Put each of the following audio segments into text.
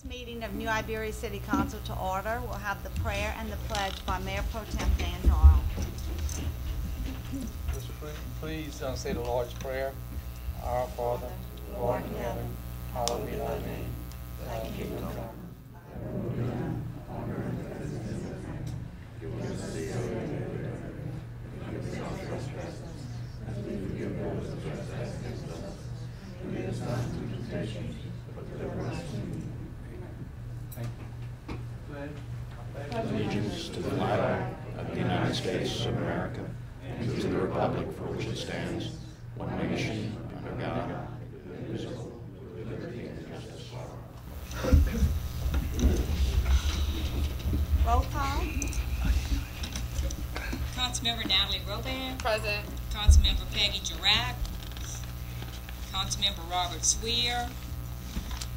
Meeting of New Iberia City Council to order. We'll have the prayer and the pledge by Mayor Pro Tem Dan Doyle. Please say the Lord's Prayer. Our Father, who art in heaven, hallowed be thy name. Thy kingdom come. On earth as it is in heaven. Give us this day our daily bread. Forgive us our trespasses, as we forgive those who trespass against us. And lead us not into temptation, but deliver us from evil. Thank you. Pledge. Allegiance to the flag of the United States of America and to the republic for which it stands, one nation, under God, indivisible, with liberty and justice for all. Roll call. Councilmember Natalie Roban. Present. Councilmember Peggy Jarack. Councilmember Robert Swear.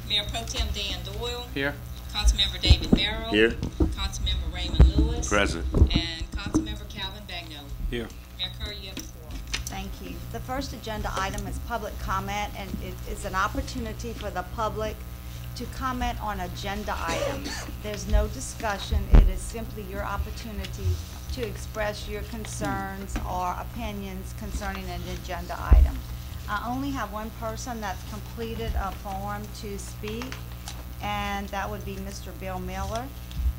Mayor Pro Tem Dan Doyle. Here. Councilmember David Merrill. Here. Councilmember Raymond Lewis. Present. And Councilmember Calvin Bagnall. Here. Mayor Kerr, you have the floor. Thank you. The first agenda item is public comment, and it is an opportunity for the public to comment on agenda items. There's no discussion. It is simply your opportunity to express your concerns or opinions concerning an agenda item. I only have one person that's completed a form to speak, and that would be Mr. Bill Miller.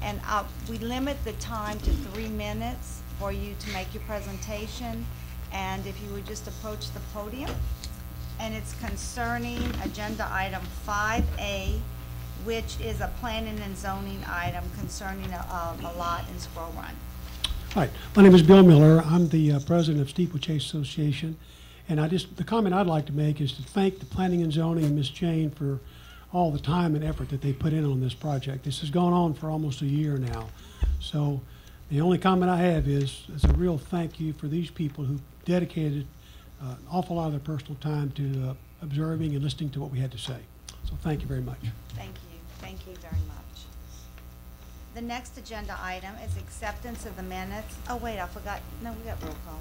And we limit the time to 3 minutes for you to make your presentation. And if you would just approach the podium. And it's concerning agenda item 5A, which is a planning and zoning item concerning a lot in Squirrel Run. Hi, my name is Bill Miller. I'm the president of Steeplechase Association. And the comment I'd like to make is to thank the planning and zoning and Ms. Jane for all the time and effort that they put in on this project. This has gone on for almost a year now. So the only comment I have is a real thank you for these people who dedicated an awful lot of their personal time to observing and listening to what we had to say. So thank you very much. Thank you. Thank you very much. The next agenda item is acceptance of the minutes. Oh, wait, I forgot. No, we got roll call.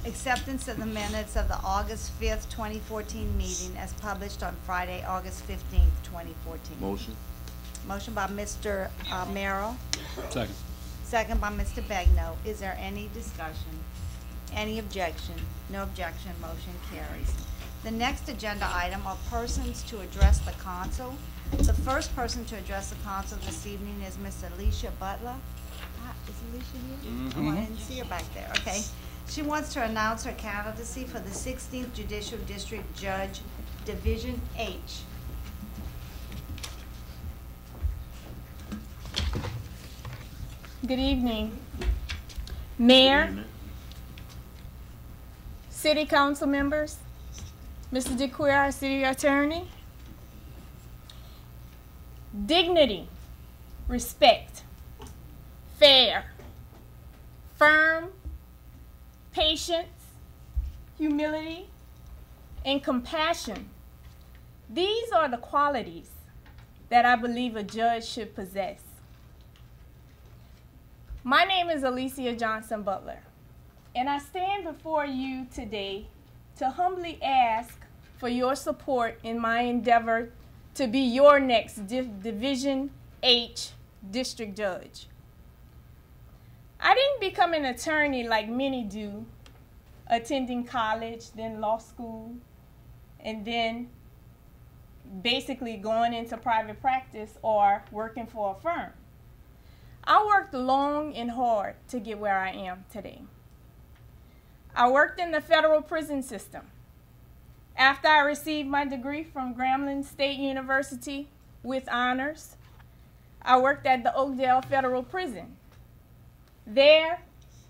Acceptance of the minutes of the August 5th, 2014 meeting as published on Friday, August 15th, 2014. Motion. Motion by Mr. Merrill. Second. Second by Mr. Bagnall. Is there any discussion? Any objection? No objection. Motion carries. The next agenda item are persons to address the council. The first person to address the council this evening is Miss Alicia Butler. Is Alicia here? Oh, I didn't see her back there. Okay. She wants to announce her candidacy for the 16th Judicial District Judge, Division H. Good evening, Mayor, City Council members, Mr. DeQueer, our City Attorney. Dignity, respect, fair, firm, patience, humility, and compassion. These are the qualities that I believe a judge should possess. My name is Alicia Johnson Butler, and I stand before you today to humbly ask for your support in my endeavor to be your next Division H District Judge. I didn't become an attorney like many do, attending college, then law school, and then basically going into private practice or working for a firm. I worked long and hard to get where I am today. I worked in the federal prison system. After I received my degree from Grambling State University with honors, I worked at the Oakdale Federal Prison. There,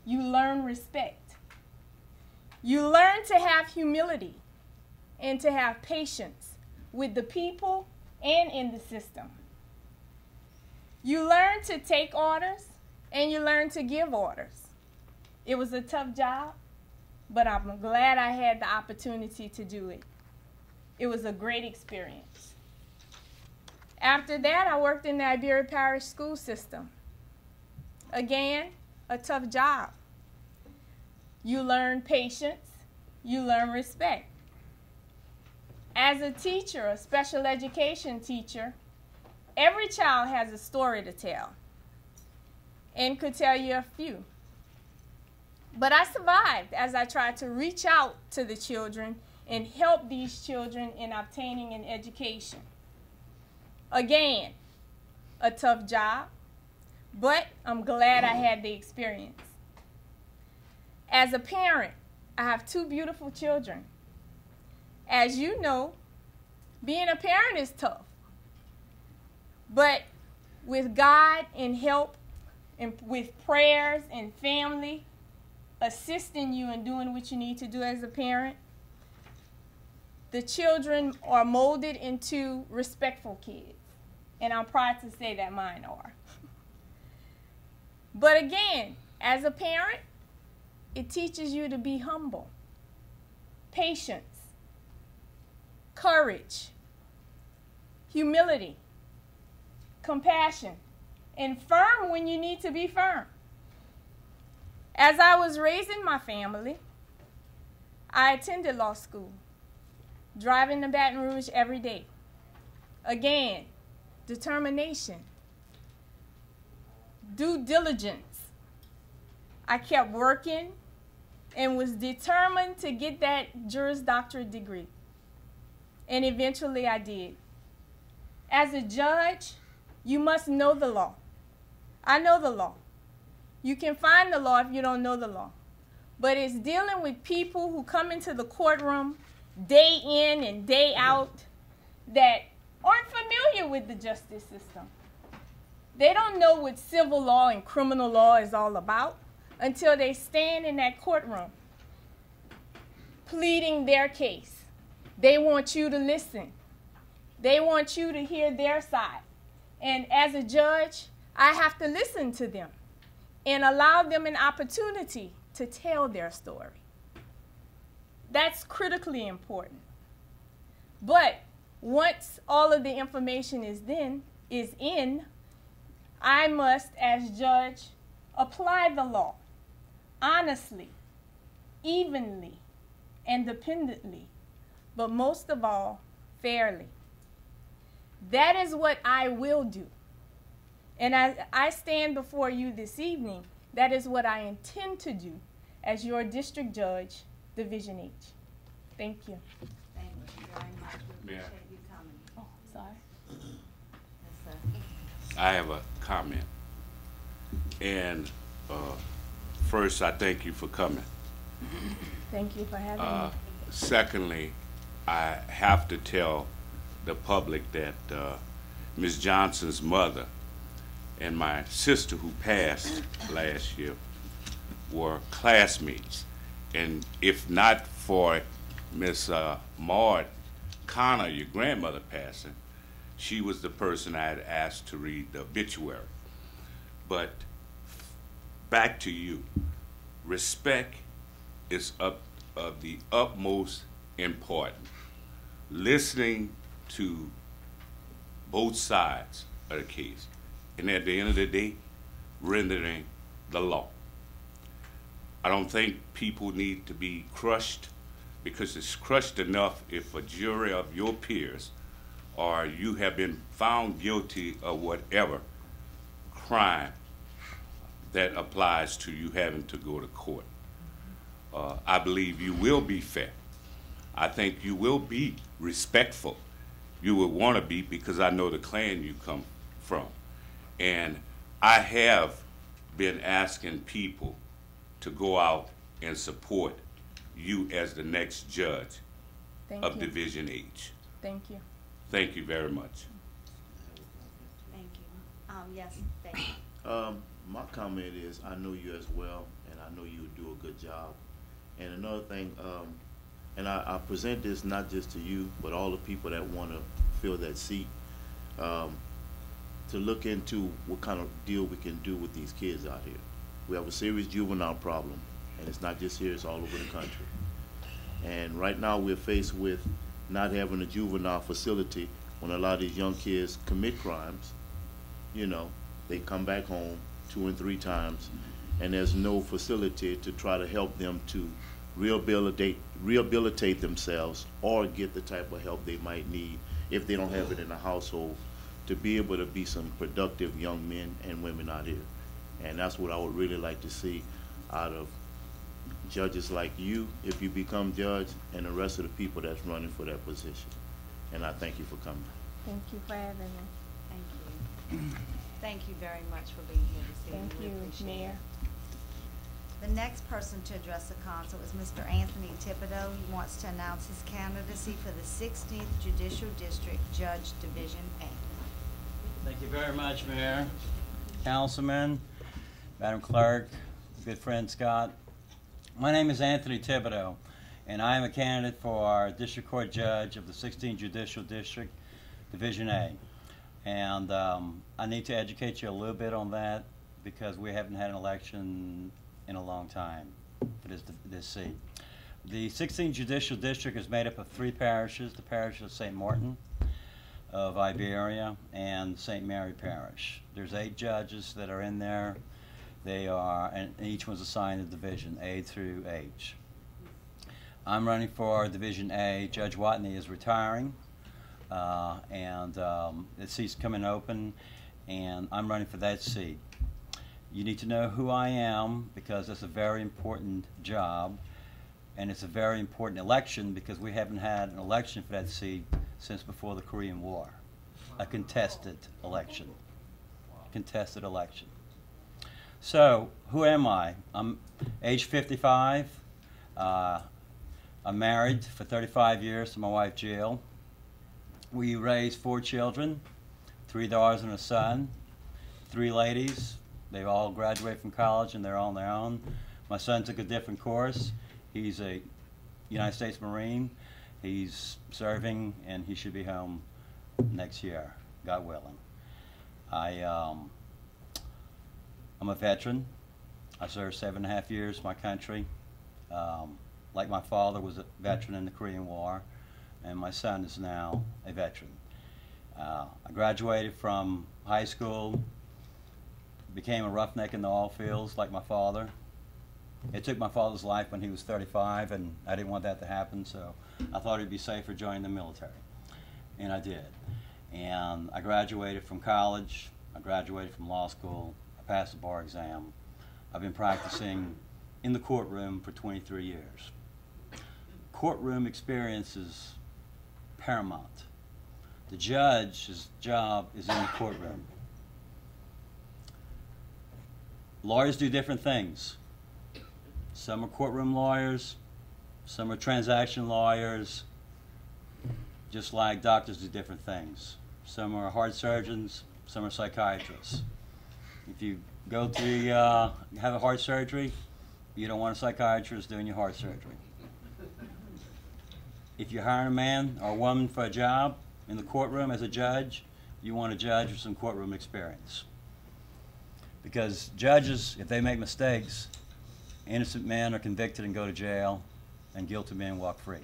you learn respect. You learn to have humility and to have patience with the people and in the system. You learn to take orders and you learn to give orders. It was a tough job, but I'm glad I had the opportunity to do it. It was a great experience. After that, I worked in the Iberia Parish school system. Again, a tough job. You learn patience, you learn respect. As a teacher, a special education teacher, Every child has a story to tell and could tell you a few. But I survived as I tried to reach out to the children and help these children in obtaining an education. Again, a tough job, but I'm glad I had the experience. As a parent, I have 2 beautiful children. As you know, being a parent is tough. But with God and help, and with prayers and family assisting you in doing what you need to do as a parent, the children are molded into respectful kids. And I'm proud to say that mine are. But again, as a parent, it teaches you to be humble, patience, courage, humility, compassion, and firm when you need to be firm. As I was raising my family, I attended law school, driving to Baton Rouge every day. Again, determination, due diligence. I kept working and was determined to get that Juris Doctorate degree. And eventually I did. As a judge, you must know the law. I know the law. You can find the law if you don't know the law. But it's dealing with people who come into the courtroom day in and day out that aren't familiar with the justice system. They don't know what civil law and criminal law is all about until they stand in that courtroom pleading their case. They want you to listen. They want you to hear their side. And as a judge, I have to listen to them and allow them an opportunity to tell their story. That's critically important. But once all of the information is in, I must, as judge, apply the law honestly, evenly, independently, but most of all, fairly. That is what I will do. And as I stand before you this evening, that is what I intend to do as your district judge, Division H. Thank you. Thank you very much. We Yeah. appreciate you coming. Oh, sorry. Yes, sir. I have a comment. And first, I thank you for coming. Thank you for having me. Secondly, I have to tell the public that Ms. Johnson's mother and my sister who passed last year were classmates. And if not for Miss Maud Connor, your grandmother passing, she was the person I had asked to read the obituary. But back to you. Respect is of the utmost importance. Listening to both sides of the case, and at the end of the day, rendering the law. I don't think people need to be crushed, because it's crushed enough if a jury of your peers or you have been found guilty of whatever crime that applies to you having to go to court. I believe you will be fair. I think you will be respectful. You would want to be, because I know the clan you come from. And I have been asking people to go out and support you as the next judge Thank of you. Division H. Thank you. Thank you very much. Thank you. Yes, thank you. My comment is, I know you as well, and I know you do a good job. And another thing, and I present this not just to you, but all the people that want to fill that seat, to look into what kind of deal we can do with these kids out here. We have a serious juvenile problem, and it's not just here, it's all over the country. And right now we're faced with not having a juvenile facility. When a lot of these young kids commit crimes, you know, they come back home 2 and 3 times, and there's no facility to try to help them to rehabilitate themselves or get the type of help they might need if they don't have it in the household to be able to be some productive young men and women out here. And that's what I would really like to see out of judges like you, if you become judge, and the rest of the people that's running for that position. And I thank you for coming. Thank you for having me. Thank you. Thank you very much for being here this evening. Thank We you, appreciate Mayor. it. The next person to address the council is Mr. Anthony Thibodeau. He wants to announce his candidacy for the 16th Judicial District Judge Division A. Thank you very much, Mayor, Councilman, Madam Clerk, good friend Scott. My name is Anthony Thibodeau, and I am a candidate for District Court Judge of the 16th Judicial District, Division A. And I need to educate you a little bit on that because we haven't had an election in a long time for this seat. The 16th Judicial District is made up of 3 parishes, the parish of St. Martin, of Iberia, and St. Mary Parish. There's 8 judges that are in there. They are, and each one's assigned a division, A through H. I'm running for Division A. Judge Watney is retiring, and the seat's coming open, and I'm running for that seat. You need to know who I am because it's a very important job, and it's a very important election because we haven't had an election for that seat since before the Korean War. A contested election. Contested election. So, who am I? I'm age 55. I'm married for 35 years to my wife Jill. We raised 4 children, 3 daughters and a son, 3 ladies. They all graduated from college and they're all on their own. My son took a different course. He's a United States Marine. He's serving and he should be home next year, God willing. I'm a veteran. I served 7.5 years in my country. Like my father was a veteran in the Korean War, and my son is now a veteran. I graduated from high school, became a roughneck in the oil fields like my father. It took my father's life when he was 35, and I didn't want that to happen, so I thought it'd be safer joining the military, and I did. And I graduated from college, I graduated from law school, I passed the bar exam. I've been practicing in the courtroom for 23 years. Courtroom experience is paramount. The judge's job is in the courtroom. Lawyers do different things. Some are courtroom lawyers, some are transaction lawyers, just like doctors do different things. Some are heart surgeons, some are psychiatrists. If you go to have a heart surgery, you don't want a psychiatrist doing your heart surgery. If you're hiring a man or a woman for a job in the courtroom as a judge, you want a judge with some courtroom experience. Because judges, if they make mistakes, innocent men are convicted and go to jail, and guilty men walk free.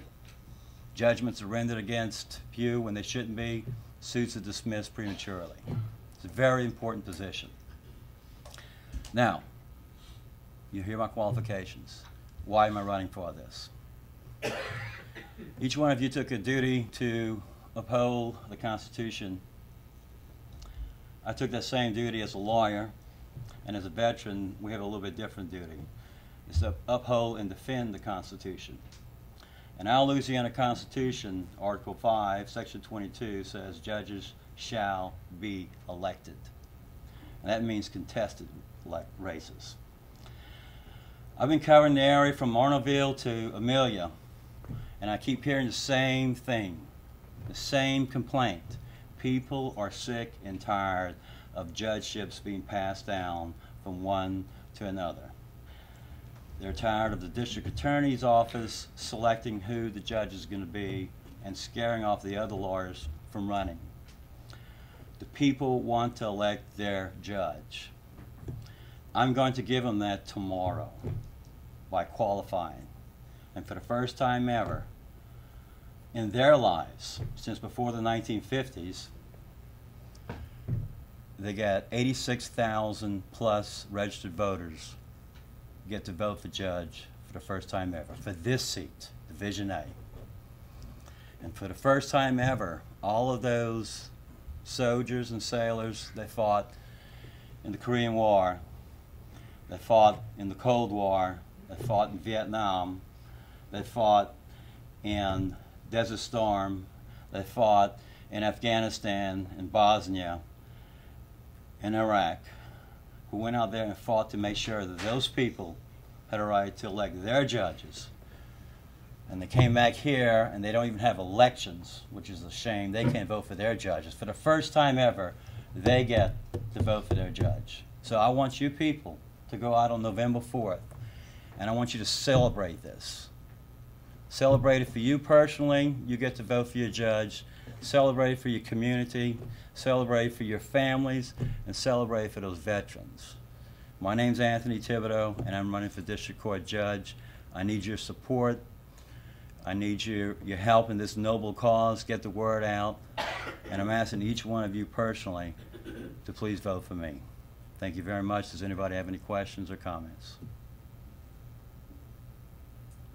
Judgments are rendered against few when they shouldn't be. Suits are dismissed prematurely. It's a very important position. Now, you hear my qualifications. Why am I running for this? Each one of you took a duty to uphold the Constitution. I took that same duty as a lawyer, and as a veteran, we have a little bit different duty. It's to uphold and defend the Constitution. In our Louisiana Constitution, Article 5, Section 22 says judges shall be elected. And that means contested races. I've been covering the area from Arnoldville to Amelia, and I keep hearing the same thing, the same complaint. People are sick and tired of judgeships being passed down from one to another. They're tired of the district attorney's office selecting who the judge is going to be and scaring off the other lawyers from running. The people want to elect their judge. I'm going to give them that tomorrow by qualifying. And for the first time ever in their lives, since before the 1950s, they got 86,000 plus registered voters get to vote for judge for the first time ever for this seat, Division A. And for the first time ever, all of those soldiers and sailors that fought in the Korean War, that fought in the Cold War, that fought in Vietnam, that fought in Desert Storm, that fought in Afghanistan and Bosnia and Iraq, who went out there and fought to make sure that those people had a right to elect their judges. And they came back here and they don't even have elections, which is a shame. They can't vote for their judges. For the first time ever, they get to vote for their judge. So I want you people to go out on November 4th, and I want you to celebrate this. Celebrate it for you personally. You get to vote for your judge. Celebrate it for your community. Celebrate it for your families, and celebrate it for those veterans. My name's Anthony Thibodeau, and I'm running for District Court Judge. I need your support. I need your help in this noble cause. Get the word out. And I'm asking each one of you personally to please vote for me. Thank you very much. Does anybody have any questions or comments?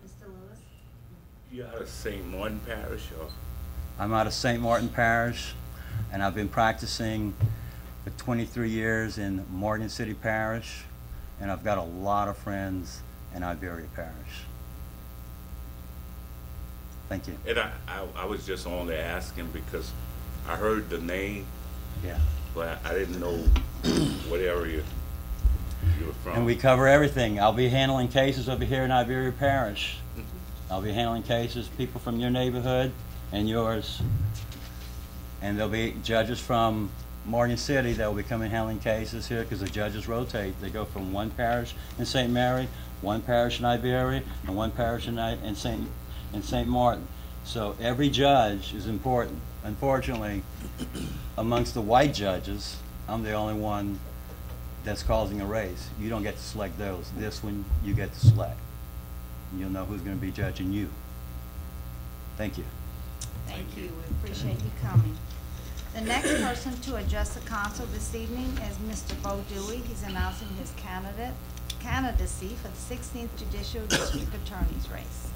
Mr. Lewis? You out of St. Martin Parish, or? I'm out of St. Martin Parish, and I've been practicing for 23 years in Morgan City Parish, and I've got a lot of friends in Iberia Parish. Thank you. And I was just only asking because I heard the name, Yeah. but I didn't know what area you were from. And we cover everything. I'll be handling cases over here in Iberia Parish. I'll be handling cases, people from your neighborhood and yours. And there'll be judges from Morgan City that will be coming handling cases here because the judges rotate. They go from one parish in St. Mary, one parish in Iberia, and one parish in St. Martin. So every judge is important. Unfortunately, amongst the white judges, I'm the only one that's causing a race. You don't get to select those. This one, you get to select. And you'll know who's going to be judging you. Thank you. Thank you. We appreciate you coming. The next person to address the council this evening is Mr. Bo Dewey. He's announcing his candidacy for the 16th Judicial District Attorney's race.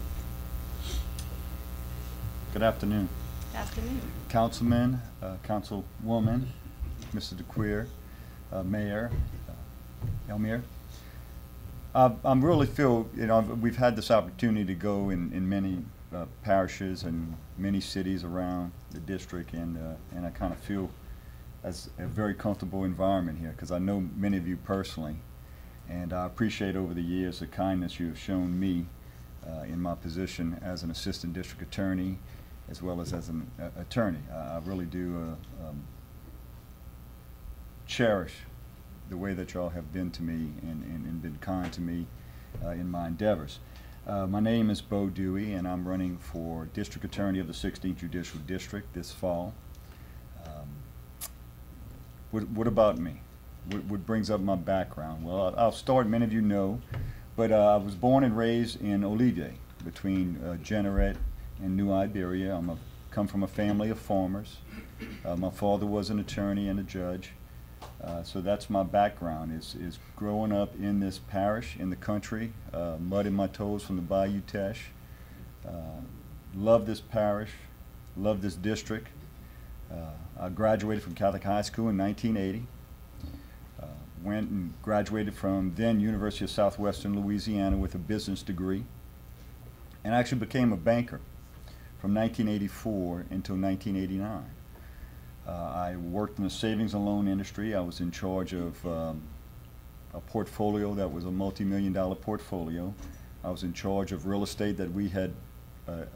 Good afternoon. Good afternoon. Councilman, Councilwoman, Mr. DeQueer, Mayor Elmire. I really feel, we've had this opportunity to go in many parishes and many cities around the district, and I kind of feel as a very comfortable environment here because I know many of you personally, and I appreciate over the years the kindness you have shown me in my position as an assistant district attorney as well as an attorney. I really do cherish the way that y'all have been to me and been kind to me in my endeavors. My name is Bo Dewey, and I'm running for District Attorney of the 16th Judicial District this fall. What about me? What brings up my background? Well, I'll start, many of you know, but I was born and raised in Olivier between Jeanneret and New Iberia. I come from a family of farmers. My father was an attorney and a judge. So that's my background, is growing up in this parish, in the country, mud in my toes from the Bayou Teche. Love this parish, love this district. I graduated from Catholic High School in 1980. Went and graduated from then University of Southwestern Louisiana with a business degree, and actually became a banker from 1984 until 1989. I worked in the savings and loan industry. I was in charge of a portfolio that was a multi-million-dollar portfolio. I was in charge of real estate that we had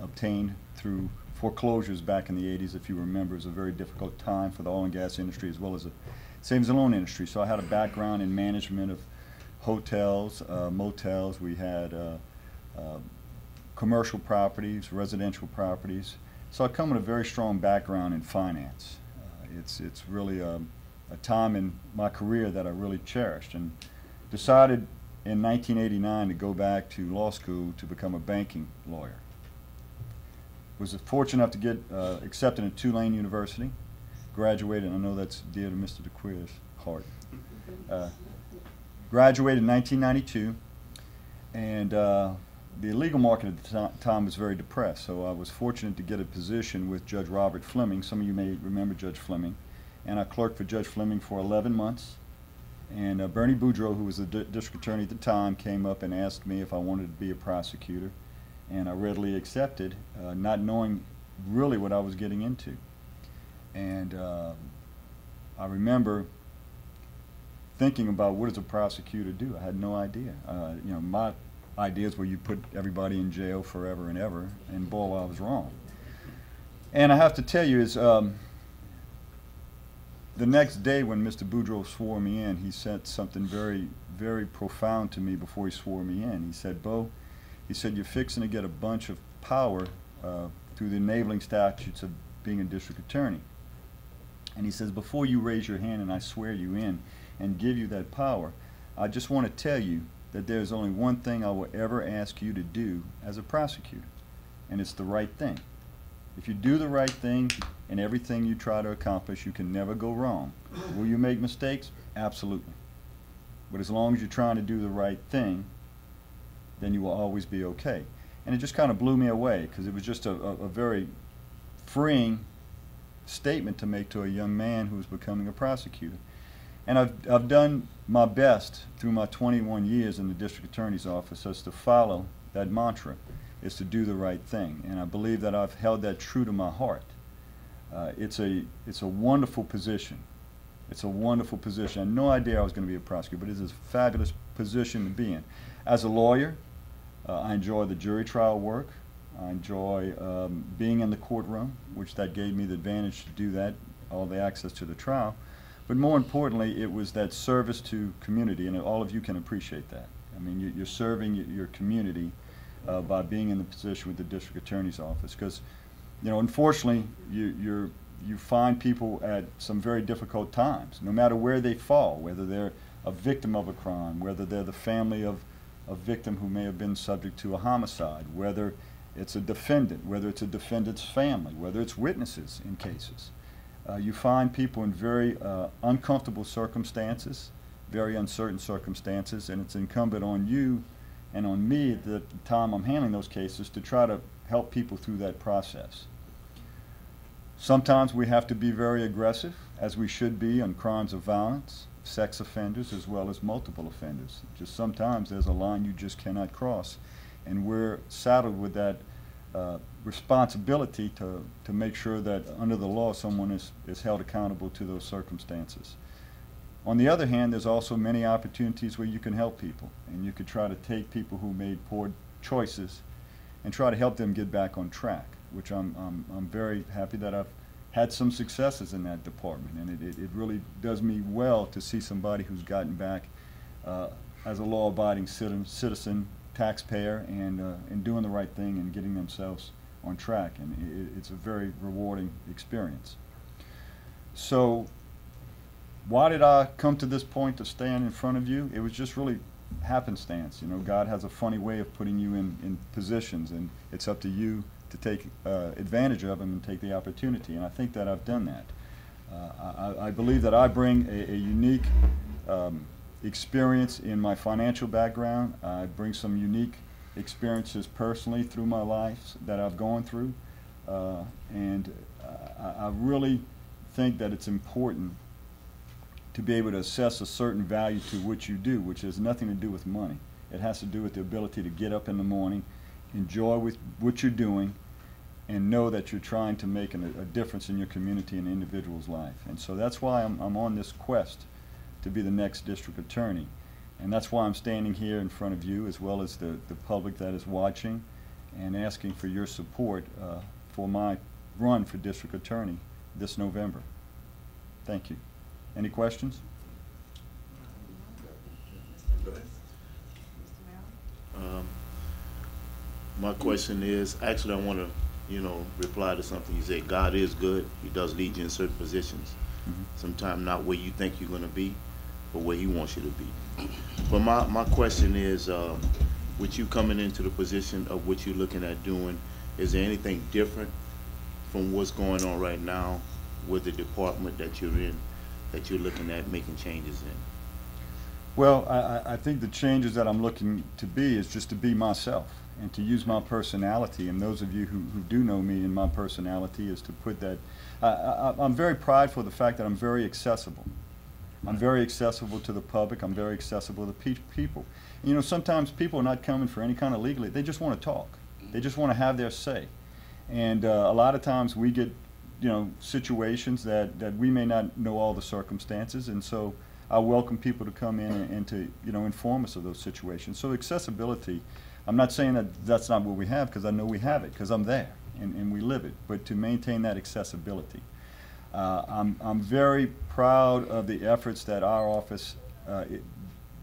obtained through foreclosures back in the 80s. If you remember, it was a very difficult time for the oil and gas industry as well as the savings and loan industry. So I had a background in management of hotels, motels. We had commercial properties, residential properties. So I come with a very strong background in finance. It's really a time in my career that I really cherished, and decided in 1989 to go back to law school to become a banking lawyer. Was fortunate enough to get accepted at Tulane University. Graduated, and I know that's dear to Mr. DeQueer's heart. Graduated in 1992, and the legal market at the time was very depressed, so I was fortunate to get a position with Judge Robert Fleming. Some of you may remember Judge Fleming. and I clerked for Judge Fleming for 11 months. And Bernie Boudreaux, who was the district attorney at the time, came up and asked me if I wanted to be a prosecutor, and I readily accepted, not knowing really what I was getting into. And I remember thinking about, what does a prosecutor do? I had no idea. You know, my ideas were you put everybody in jail forever and ever, and boy, I was wrong. And I have to tell you is, the next day when Mr. Boudreaux swore me in, he said something very, very profound to me before he swore me in. He said, Bo, he said, you're fixing to get a bunch of power through the enabling statutes of being a district attorney. And he says, before you raise your hand and I swear you in and give you that power, I just want to tell you that there's only one thing I will ever ask you to do as a prosecutor, and it's the right thing. If you do the right thing in everything you try to accomplish, you can never go wrong. Will you make mistakes? Absolutely. But as long as you're trying to do the right thing, then you will always be okay. And it just kind of blew me away, because it was just a very freeing statement to make to a young man who was becoming a prosecutor. And I've done my best through my 21 years in the district attorney's office as to follow that mantra, is to do the right thing. And I believe that I've held that true to my heart. It's a wonderful position. It's a wonderful position. I had no idea I was going to be a prosecutor, but it is a fabulous position to be in. As a lawyer, I enjoy the jury trial work. I enjoy being in the courtroom, which that gave me the advantage to do that, all the access to the trial. But more importantly, it was that service to community, and all of you can appreciate that. I mean, you're serving your community by being in the position with the district attorney's office, because, you know, unfortunately, you find people at some very difficult times, no matter where they fall, whether they're a victim of a crime, whether they're the family of a victim who may have been subject to a homicide, whether it's a defendant, whether it's a defendant's family, whether it's witnesses in cases. You find people in very uncomfortable circumstances, very uncertain circumstances, and it's incumbent on you and on me at the time I'm handling those cases to try to help people through that process. Sometimes we have to be very aggressive, as we should be on crimes of violence, sex offenders, as well as multiple offenders. Just sometimes there's a line you just cannot cross, and we're saddled with that responsibility to make sure that under the law someone is held accountable to those circumstances. On the other hand, there's also many opportunities where you can help people, and you could try to take people who made poor choices and try to help them get back on track, which I'm very happy that I've had some successes in that department, and it really does me well to see somebody who's gotten back as a law-abiding citizen, taxpayer, and doing the right thing and getting themselves on track, and it's a very rewarding experience. So why did I come to this point to stand in front of you? It was just really happenstance. You know, God has a funny way of putting you in positions, and it's up to you to take advantage of them and take the opportunity, and I think that I've done that. I believe that I bring a unique experience in my financial background. I bring some unique experiences personally through my life that I've gone through, and I really think that it's important to be able to assess a certain value to what you do, which has nothing to do with money. It has to do with the ability to get up in the morning, enjoy with what you're doing, and know that you're trying to make a difference in your community and individual's life. And so that's why I'm on this quest to be the next district attorney. And that's why I'm standing here in front of you, as well as the public that is watching, and asking for your support for my run for district attorney this November. Thank you. Any questions? My question is, actually I want to, reply to something you said. God is good. He does lead you in certain positions. Sometimes not where you think you're going to be, but where he wants you to be. But my question is, with you coming into the position of what you're looking at doing, is there anything different from what's going on right now with the department that you're in, that you're looking at making changes in? Well, I think the changes that I'm looking to be is just to be myself. and to use my personality, and those of you who do know me and my personality, is to put that, I'm very prideful of the fact that I'm very accessible. I'm very accessible to the public. I'm very accessible to people. You know, sometimes people are not coming for any kind of legal aid. They just want to talk. They just want to have their say. And a lot of times we get, you know, situations that we may not know all the circumstances, and so I welcome people to come in and to, you know, inform us of those situations. So accessibility, I'm not saying that that's not what we have, because I know we have it, because I'm there and we live it, but to maintain that accessibility. I'm very proud of the efforts that our office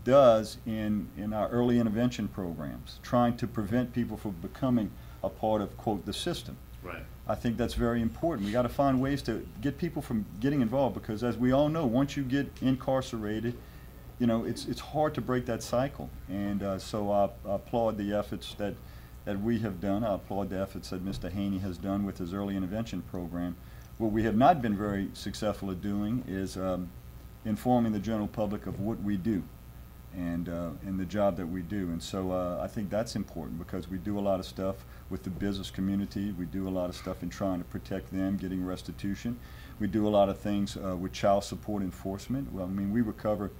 does in our early intervention programs, trying to prevent people from becoming a part of, quote, the system. Right. I think that's very important. We got to find ways to get people from getting involved, because as we all know, once you get incarcerated, you know, it's hard to break that cycle. And so I applaud the efforts that we have done. I applaud the efforts that Mr. Haney has done with his early intervention program. What we have not been very successful at doing is informing the general public of what we do and the job that we do. And so I think that's important, because we do a lot of stuff with the business community. We do a lot of stuff in trying to protect them, getting restitution. We do a lot of things with child support enforcement. Well, I mean, we recover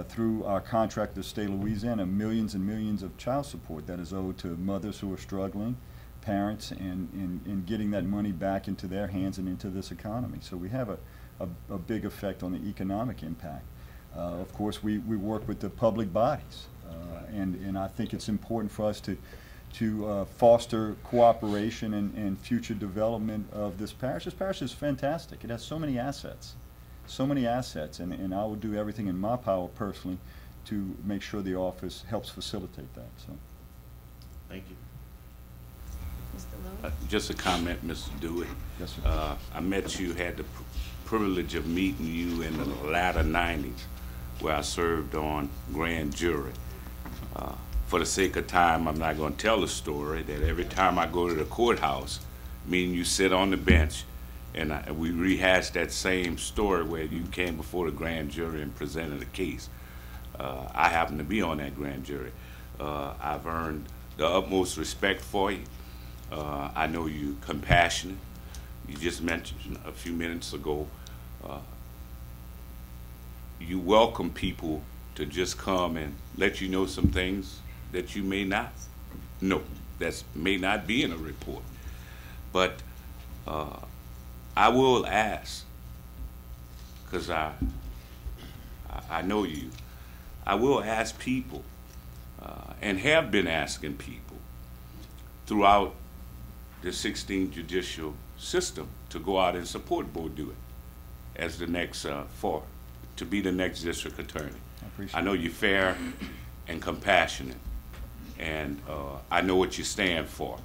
through our contract with the state of Louisiana millions and millions of child support that is owed to mothers who are struggling, parents, and getting that money back into their hands and into this economy. So we have a big effect on the economic impact. Of course, we work with the public bodies, and I think it's important for us to foster cooperation and future development of this parish. This parish is fantastic. It has so many assets, and I will do everything in my power personally to make sure the office helps facilitate that. So, Thank you. Mr. Lewis? Just a comment, Mr. Dewey. yes, sir. I met you, had the privilege of meeting you in the latter 90s, where I served on grand jury. For the sake of time, I'm not going to tell the story that every time I go to the courthouse, me and you sit on the bench, and we rehash that same story where you came before the grand jury and presented a case. I happen to be on that grand jury. I've earned the utmost respect for you. I know you're compassionate. You just mentioned a few minutes ago, you welcome people to just come and let you know some things that you may not know, that may not be in a report. But I will ask, because I know you, I will ask people, and have been asking people throughout the 16th judicial system to go out and support Bo Dewey as the next, to be the next district attorney. I know you're fair and compassionate, and I know what you stand for.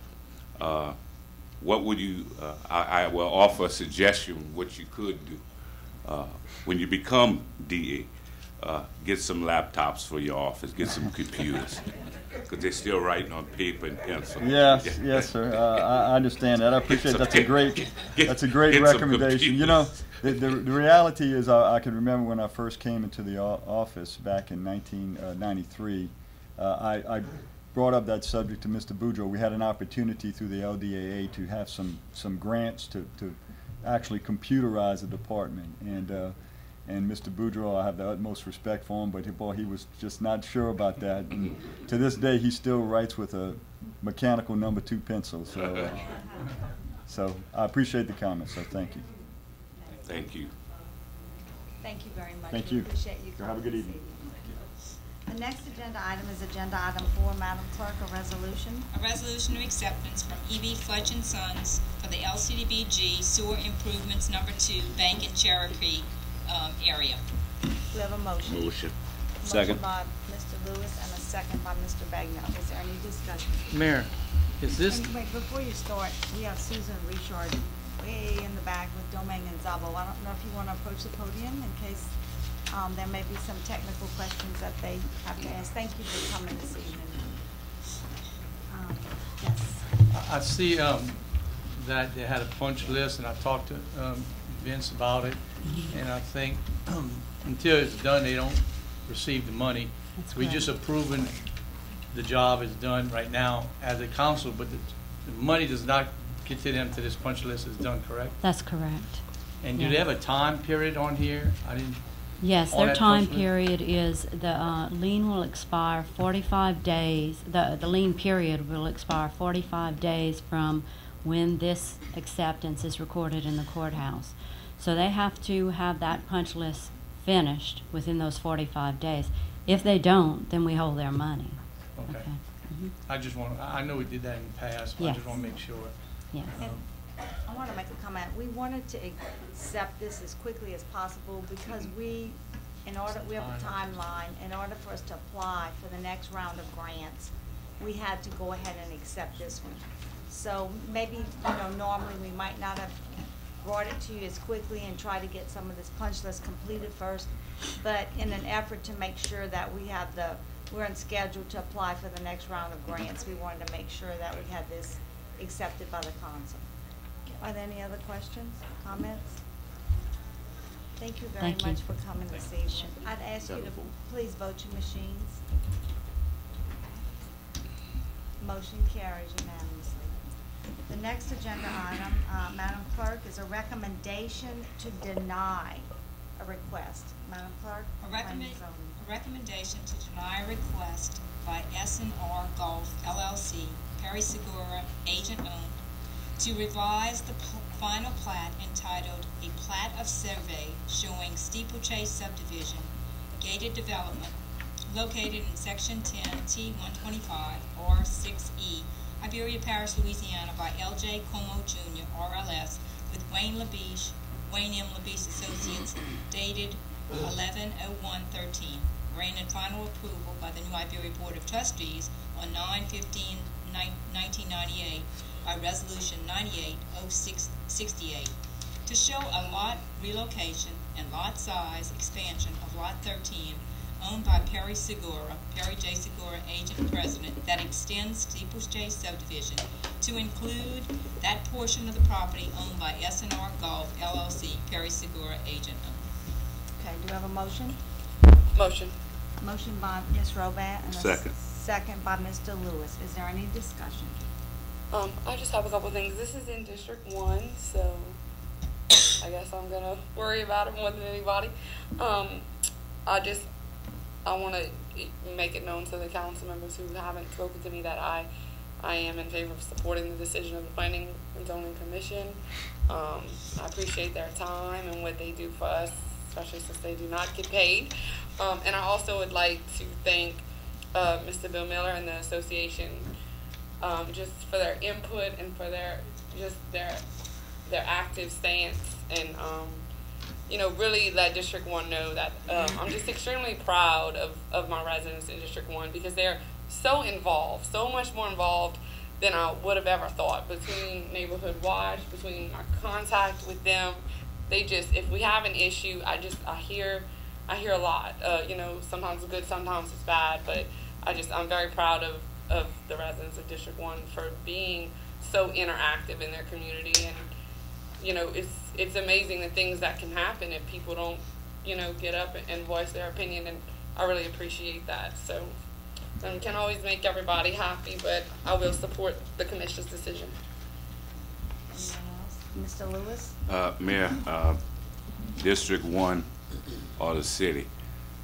What would you, I will offer a suggestion what you could do. When you become DA, get some laptops for your office, get some computers, because they're still writing on paper and pencil. Yes, yes, sir. I understand that. I appreciate that's a great recommendation. You know, the reality is, I can remember when I first came into the office back in 1993. I brought up that subject to Mr. Boudreaux. We had an opportunity through the LDAA to have some grants to actually computerize the department, and Mr. Boudreaux, I have the utmost respect for him, but he was just not sure about that. And to this day, he still writes with a mechanical number 2 pencil. So, so I appreciate the comment. So thank you. Thank you. Thank you very much. Thank We you. appreciate you Have a coming good this evening. The next agenda item is agenda item 4, Madam Clerk, a resolution. A resolution of acceptance from E.B. Fudge and Sons for the LCDBG Sewer Improvements Number 2 Bank and Cherokee area. We have a motion. Motion. Motion by Mr. Lewis and a second by Mr. Bagnell. Is there any discussion? Mayor, is this, And wait, before you start, we have Susan Richard way in the back with Domingue and Zabo. I don't know if you want to approach the podium in case there may be some technical questions that they have to ask. Thank you for coming this evening. Yes. I see that they had a punch list, and I talked to Vince about it, and I think until it's done, they don't receive the money. We just approving the job is done right now as a council, but the money does not get to them till this punch list is done, correct? That's correct. And do they have a time period on here? I didn't. Yes, on their that time punch list? period is, the lien will expire 45 days, the lien period will expire 45 days from when this acceptance is recorded in the courthouse. So they have to have that punch list finished within those 45 days. If they don't, then we hold their money. Okay. Mhm. I just want, I know we did that in the past, but I just Yes. want to make sure. Yes. And I want to make a comment. We wanted to accept this as quickly as possible because we have a timeline. In order for us to apply for the next round of grants, we had to go ahead and accept this one. So maybe, normally we might not have brought it to you as quickly and try to get some of this punch list completed first. But in an effort to make sure that we're on schedule to apply for the next round of grants, we wanted to make sure that we had this accepted by the council. Are there any other questions, comments? Thank you very Thank you. much for coming this evening. I'd ask you to please vote your machines. Motion carries unanimously. The next agenda item, Madam Clerk, is a recommendation to deny a request. Madam Clerk? A planning and zoning. recommendation to deny a request by S&R Golf LLC, Perry Segura, agent owned, to revise the final plat entitled A Plat of Survey Showing Steeplechase Subdivision, Gated Development, located in Section 10 T125 R6E, Iberia Parish, Louisiana, by L.J. Como Jr., RLS, with Wayne M. Labiche Associates, dated 11/01/13. Granted final approval by the New Iberia Board of Trustees on 9/15/1998 by Resolution 98-0668 to show a lot relocation and lot size expansion of Lot 13 owned by Perry Segura, Perry J. Segura, agent and president, that extends Steeplechase subdivision to include that portion of the property owned by S&R Golf LLC, Perry Segura, agent owned. Okay, do we have a motion? Motion. Motion by Ms. Robat and a Second. second by Mr. Lewis. Is there any discussion? I just have a couple things. This is in District 1, so I guess I'm gonna worry about it more than anybody. I want to make it known to the council members who haven't spoken to me that I am in favor of supporting the decision of the Planning and Zoning Commission. I appreciate their time and what they do for us, especially since they do not get paid. And I also would like to thank Mr. Bill Miller and the association just for their input and for their active stance and really let District 1 know that I'm just extremely proud of my residents in District 1 because they're so involved, so much more involved than I would have ever thought. Between Neighborhood Watch, between our contact with them, if we have an issue, I hear a lot. Sometimes it's good, sometimes it's bad, but I'm very proud of the residents of District 1 for being so interactive in their community. And it's amazing the things that can happen if people don't get up and voice their opinion, and I really appreciate that. So can't always make everybody happy, but I will support the commission's decision. Anyone else? Mr. Lewis? Mayor, District 1 or the city,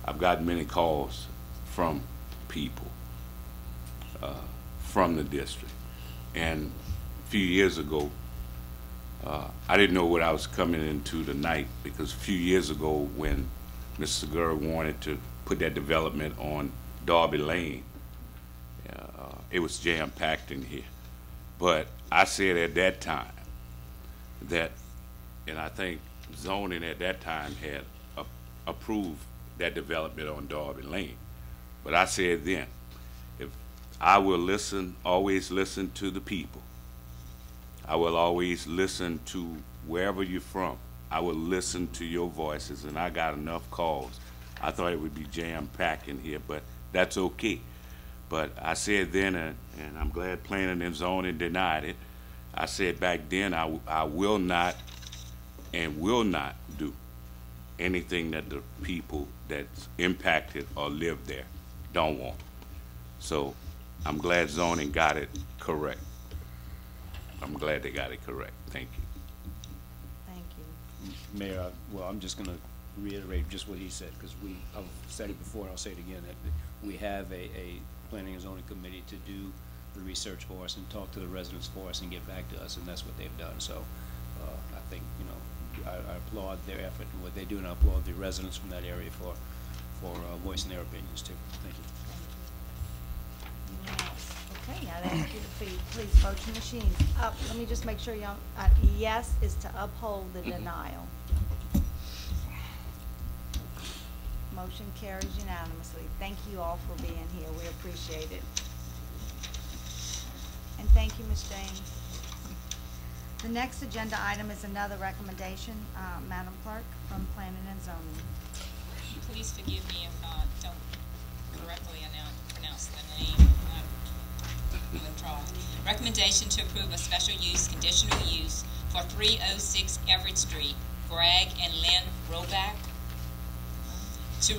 I've gotten many calls from people from the district. And a few years ago, I didn't know what I was coming into tonight, because a few years ago when Mr. Segura wanted to put that development on Darby Lane, it was jam-packed in here. But I said at that time that, and I think zoning at that time had approved that development on Darby Lane. But I said then, if I will always listen to the people. I will always listen to wherever you're from. I will listen to your voices, and I got enough calls. I thought it would be jam-packed in here, but that's okay. But I said then, and I'm glad Planning and Zoning denied it, I said back then I will not and will not do anything that the people that's impacted or live there don't want. So I'm glad zoning got it correct. I'm glad they got it correct. Thank you. Thank you. Mayor, well, I'm just going to reiterate just what he said, because I've said it before, and I'll say it again, that we have a planning and zoning committee to do the research for us and talk to the residents for us and get back to us, and that's what they've done. So I think, you know, I applaud their effort and what they do, and I applaud the residents from that area for voicing their opinions too. Thank you. Anyone else? Okay, now I'd ask you to please vote your machines. Let me just make sure y'all, yes is to uphold the denial. Motion carries unanimously. Thank you all for being here. We appreciate it. And thank you, Ms. James. The next agenda item is another recommendation, Madam Clerk, from Planning and Zoning. Please forgive me if I don't correctly pronounce the name. I'm going to try. Recommendation to approve a special use, conditional use for 306 Everett Street, Greg and Lynn Roback, to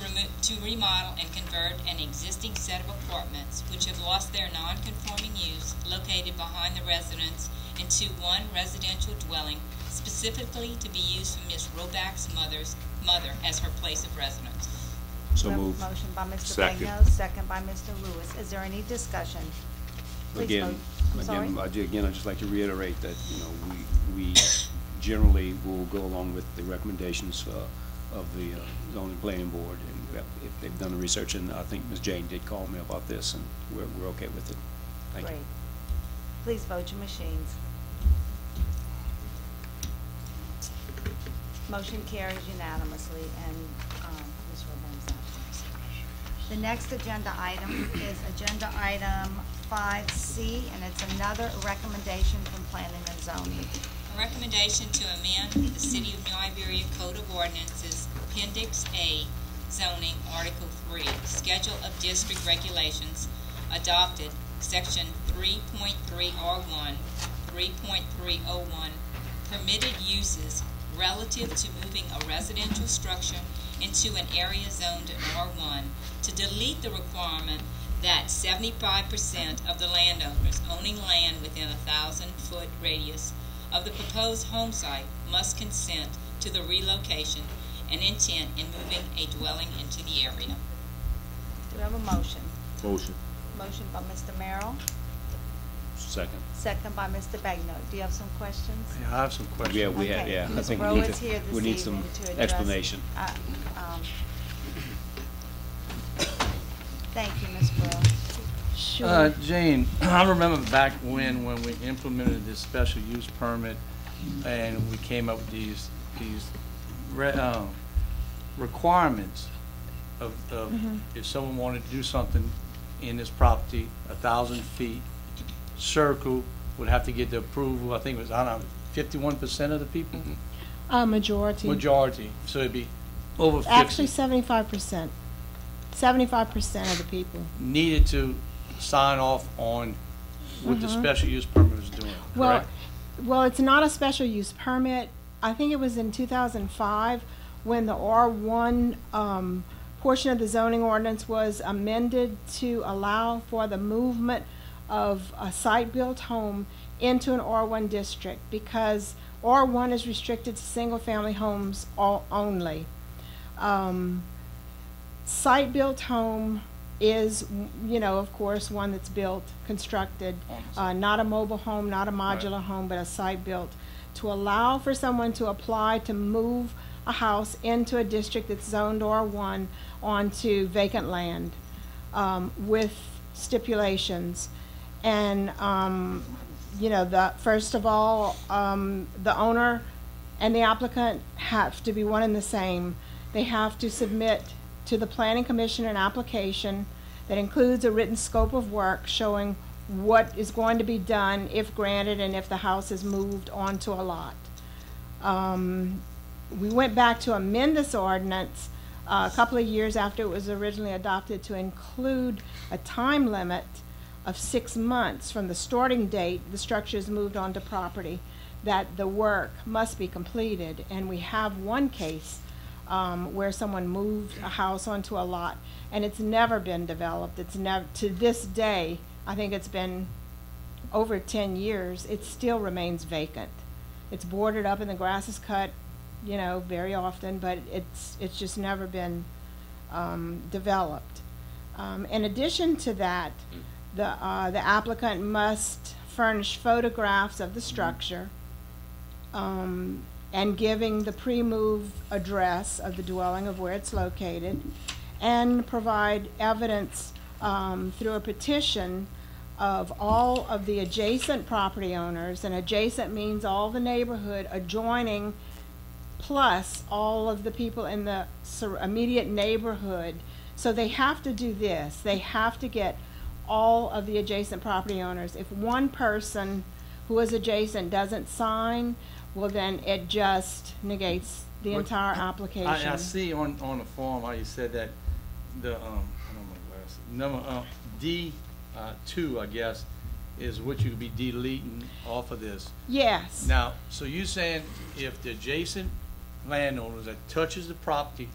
remodel and convert an existing set of apartments which have lost their non-conforming use located behind the residence into one residential dwelling, specifically to be used for Ms. Roback's mother as her place of residence. So We have a moved. Motion by Mr. Second. Bagno, second by Mr. Lewis. Is there any discussion? Please Again, vote. I'm sorry? again, I'd just like to reiterate that, you know, we generally will go along with the recommendations of the zoning planning board, and if they've done the research, and I think Ms. Jane did call me about this, and we're okay with it. Thank you. Great. Please vote your machines. Motion carries unanimously, and Ms. Robin's absent. The next agenda item is agenda item 5C, and it's another recommendation from Planning and Zoning. A recommendation to amend the City of New Iberia Code of Ordinances, Appendix A, Zoning, Article 3, Schedule of District Regulations, adopted, Section 3.3R1, 3.301, Permitted Uses relative to moving a residential structure into an area zoned in R1, to delete the requirement that 75% of the landowners owning land within a 1,000-foot radius of the proposed home site must consent to the relocation and intent in moving a dwelling into the area. Do we have a motion? Motion. Motion by Mr. Merrill, Second. second by Mr. Bagno. Do you have some questions? Yeah, I have some questions. Yeah, we have, Okay. yeah. I Ms. think Rowe we need is here this we need some evening to address- explanation. Thank you, Ms. Burrow. Sure. Jane, I remember back when we implemented this special use permit, and we came up with these requirements of if someone wanted to do something in this property, 1,000 feet circle, would have to get the approval. I think it was, I don't know, 51% of the people. Majority. Majority, so it'd be over 50. Actually, 75%. 75% of the people. Needed to sign off on what the special use permit was doing, correct? Well, it's not a special use permit. I think it was in 2005 when the R1 portion of the zoning ordinance was amended to allow for the movement of a site-built home into an R1 district, because R1 is restricted to single-family homes only. Site-built home is, you know, of course, one that's built, constructed, not a mobile home, not a modular home, but a site-built, to allow for someone to apply to move a house into a district that's zoned R1 onto vacant land with stipulations. And, you know, first of all, the owner and the applicant have to be one and the same. They have to submit to the Planning Commission an application that includes a written scope of work showing what is going to be done if granted and if the house is moved onto a lot. We went back to amend this ordinance a couple of years after it was originally adopted to include a time limit of 6 months from the starting date the structure is moved onto property, that the work must be completed. And we have one case where someone moved a house onto a lot and it's never been developed. It's never, to this day, I think it's been over 10 years, it still remains vacant. It's boarded up and the grass is cut, you know, very often, but it's just never been developed. In addition to that, the applicant must furnish photographs of the structure and giving the pre-move address of the dwelling of where it's located, and provide evidence through a petition of all of the adjacent property owners, and adjacent means all the neighborhood adjoining plus all of the people in the immediate neighborhood. So they have to do this. They have to get all of the adjacent property owners. If one person who is adjacent doesn't sign, well, then it just negates the entire application. I see on the form how you said that the I don't know my glasses. Number D2, I guess, is what you could be deleting off of this. Yes. Now, so you saying if the adjacent landowners that touches the property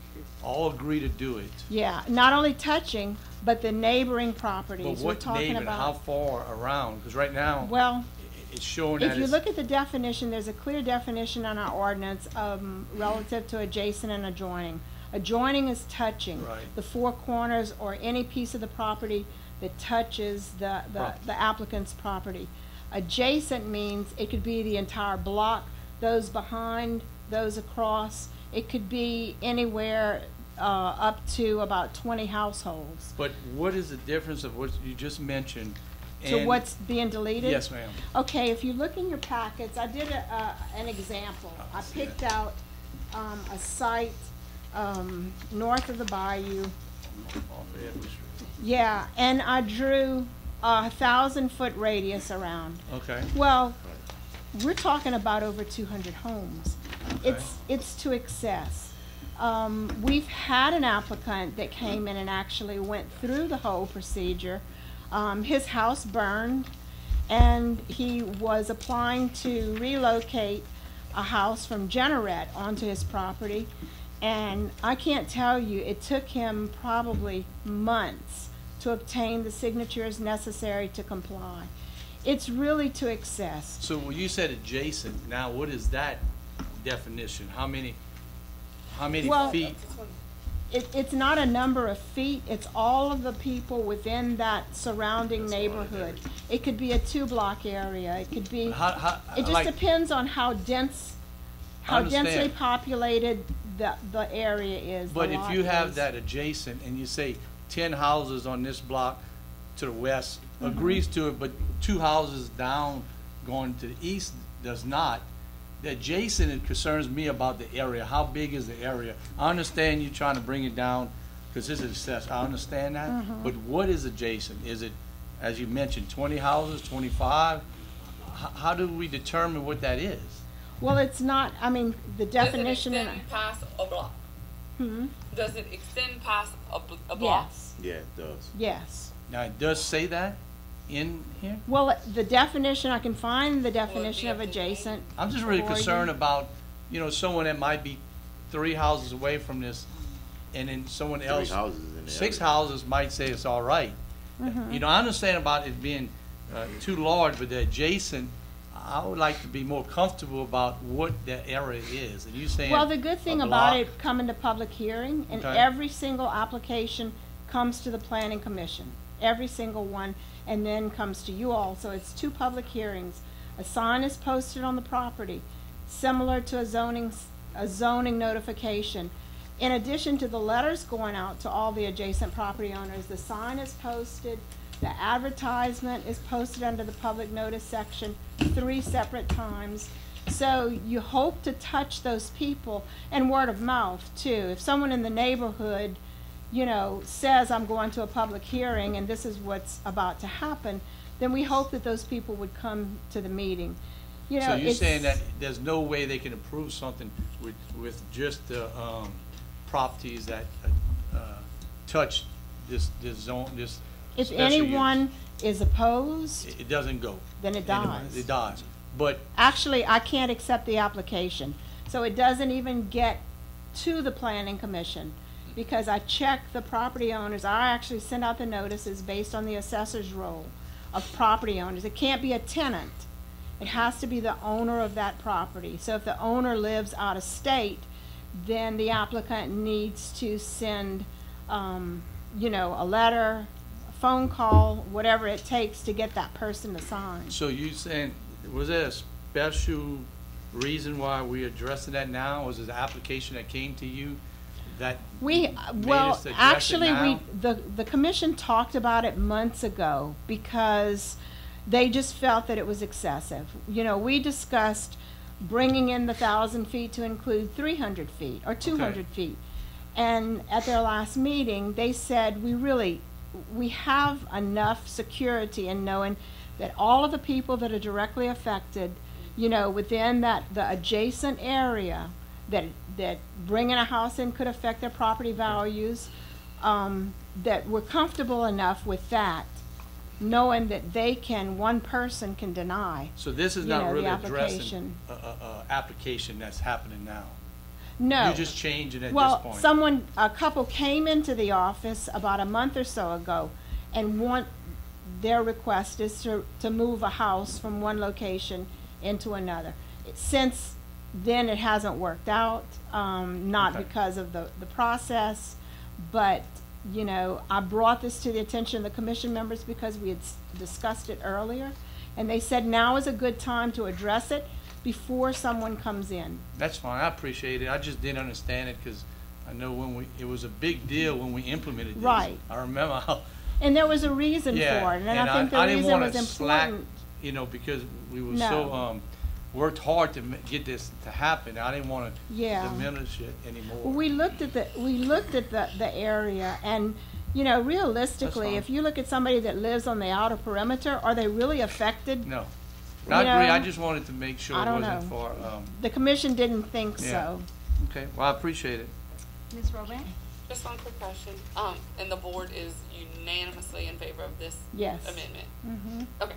all agree to do it? Yeah, not only touching, but the neighboring properties. But We're what talking neighbor, about. how far around? Because right now, Well, it's showing that if you it's, look at the definition, there's a clear definition on our ordinance relative to adjacent and adjoining. Adjoining is touching. Right. The four corners or any piece of the property that touches the applicant's property. Adjacent means it could be the entire block, those behind, those across. It could be anywhere up to about 20 households. But what is the difference of what you just mentioned? To and- what's being deleted? Yes, ma'am. Okay, if you look in your packets, I did an example. I picked out a site north of the bayou. Off of Edward Street. Yeah, and I drew a 1,000-foot radius around. Okay. Well, we're talking about over 200 homes. Okay. It's to excess. We've had an applicant that came in and actually went through the whole procedure. His house burned, and he was applying to relocate a house from Generette onto his property. And I can't tell you, it took him probably months to obtain the signatures necessary to comply. It's really to excess. So when you said adjacent, now what is that definition? How many Well, feet? It's not a number of feet, it's all of the people within that surrounding neighborhood. It could be a 2-block area, it could be, it just like- depends on how I understand. densely populated the area is. But the if lot you have is. that adjacent and you say 10 houses on this block to the west agrees to it, but 2 houses down going to the east does not, the adjacent, it concerns me about the area. How big is the area? I understand you trying to bring it down because this is assessed. I understand that. But what is adjacent? Is it, as you mentioned, 20 houses, 25? How do we determine what that is? Well, it's not, I mean, the definition. Does it extend past a block? Does it extend past a block? Yes, Yeah, it does. yes. Now, it does say that in here? Well, the definition, I can find the definition of up to adjacent. I'm just really for you. concerned about, someone that might be 3 houses away from this, and then someone 3 else, houses in the 6 area. houses might say it's all right. I understand about it being too large, but the adjacent, I would like to be more comfortable about what that area is. And you saying Well, the good thing a about block? it coming to public hearing, and Okay. every single application comes to the planning commission, every single one, and then comes to you all. So it's 2 public hearings. A sign is posted on the property, similar to a zoning notification. In addition to the letters going out to all the adjacent property owners, the sign is posted, the advertisement is posted under the public notice section 3 separate times. So you hope to touch those people, and word of mouth too. If someone in the neighborhood, says I'm going to a public hearing and this is what's about to happen, then we hope that those people would come to the meeting. So you're it's- saying that there's no way they can approve something with just the properties that touch this zone, this If special use? anyone is opposed, It doesn't go. then it Anyway, dies. It dies. But Actually, I can't accept the application. So it doesn't even get to the planning commission, because I check the property owners. I actually send out the notices based on the assessor's roll. of property owners. It can't be a tenant. It has to be the owner of that property. So if the owner lives out of state, then the applicant needs to send, you know, a letter, a phone call, whatever it takes to get that person to sign. So you saying, was there a special reason why we're addressing that now? Was it an application that came to you that We, made well, us address it actually, now? the commission talked about it months ago because they just felt that it was excessive. You know, we discussed bringing in the 1,000 feet to include 300 feet or 200 feet. And at their last meeting, they said, we have enough security in knowing that all of the people that are directly affected, you know, within the adjacent area, that bringing a house in could affect their property values, that we're comfortable enough with that, knowing that one person can deny. So this is you not know, really the addressing application that's happening now? No. You're just changing at Well, this point? a couple came into the office about a month or so ago, and their request is to move a house from one location into another. Since then, it hasn't worked out, not Okay. because of the process, but, you know, I brought this to the attention of the commission members because we had discussed it earlier, and they said now is a good time to address it before someone comes in. That's fine, I appreciate it. I just didn't understand it because I know it was a big deal when we implemented this. Right. I remember how. And there was a reason for it, and I think the didn't reason wanna was slack, important. you know, because we were No. so, worked hard to get this to happen. I didn't want to Yeah. diminish it anymore. Well, we looked at the area, and, you know, realistically, fine. if you look at somebody that lives on the outer perimeter, are they really affected? No. You I agree, know, I just wanted to make sure I it don't wasn't know. for, The commission didn't think Yeah. so. okay, well, I appreciate it. Ms. Roban? Just one quick question. And the board is unanimously in favor of this Yes. amendment? Hmm. Okay,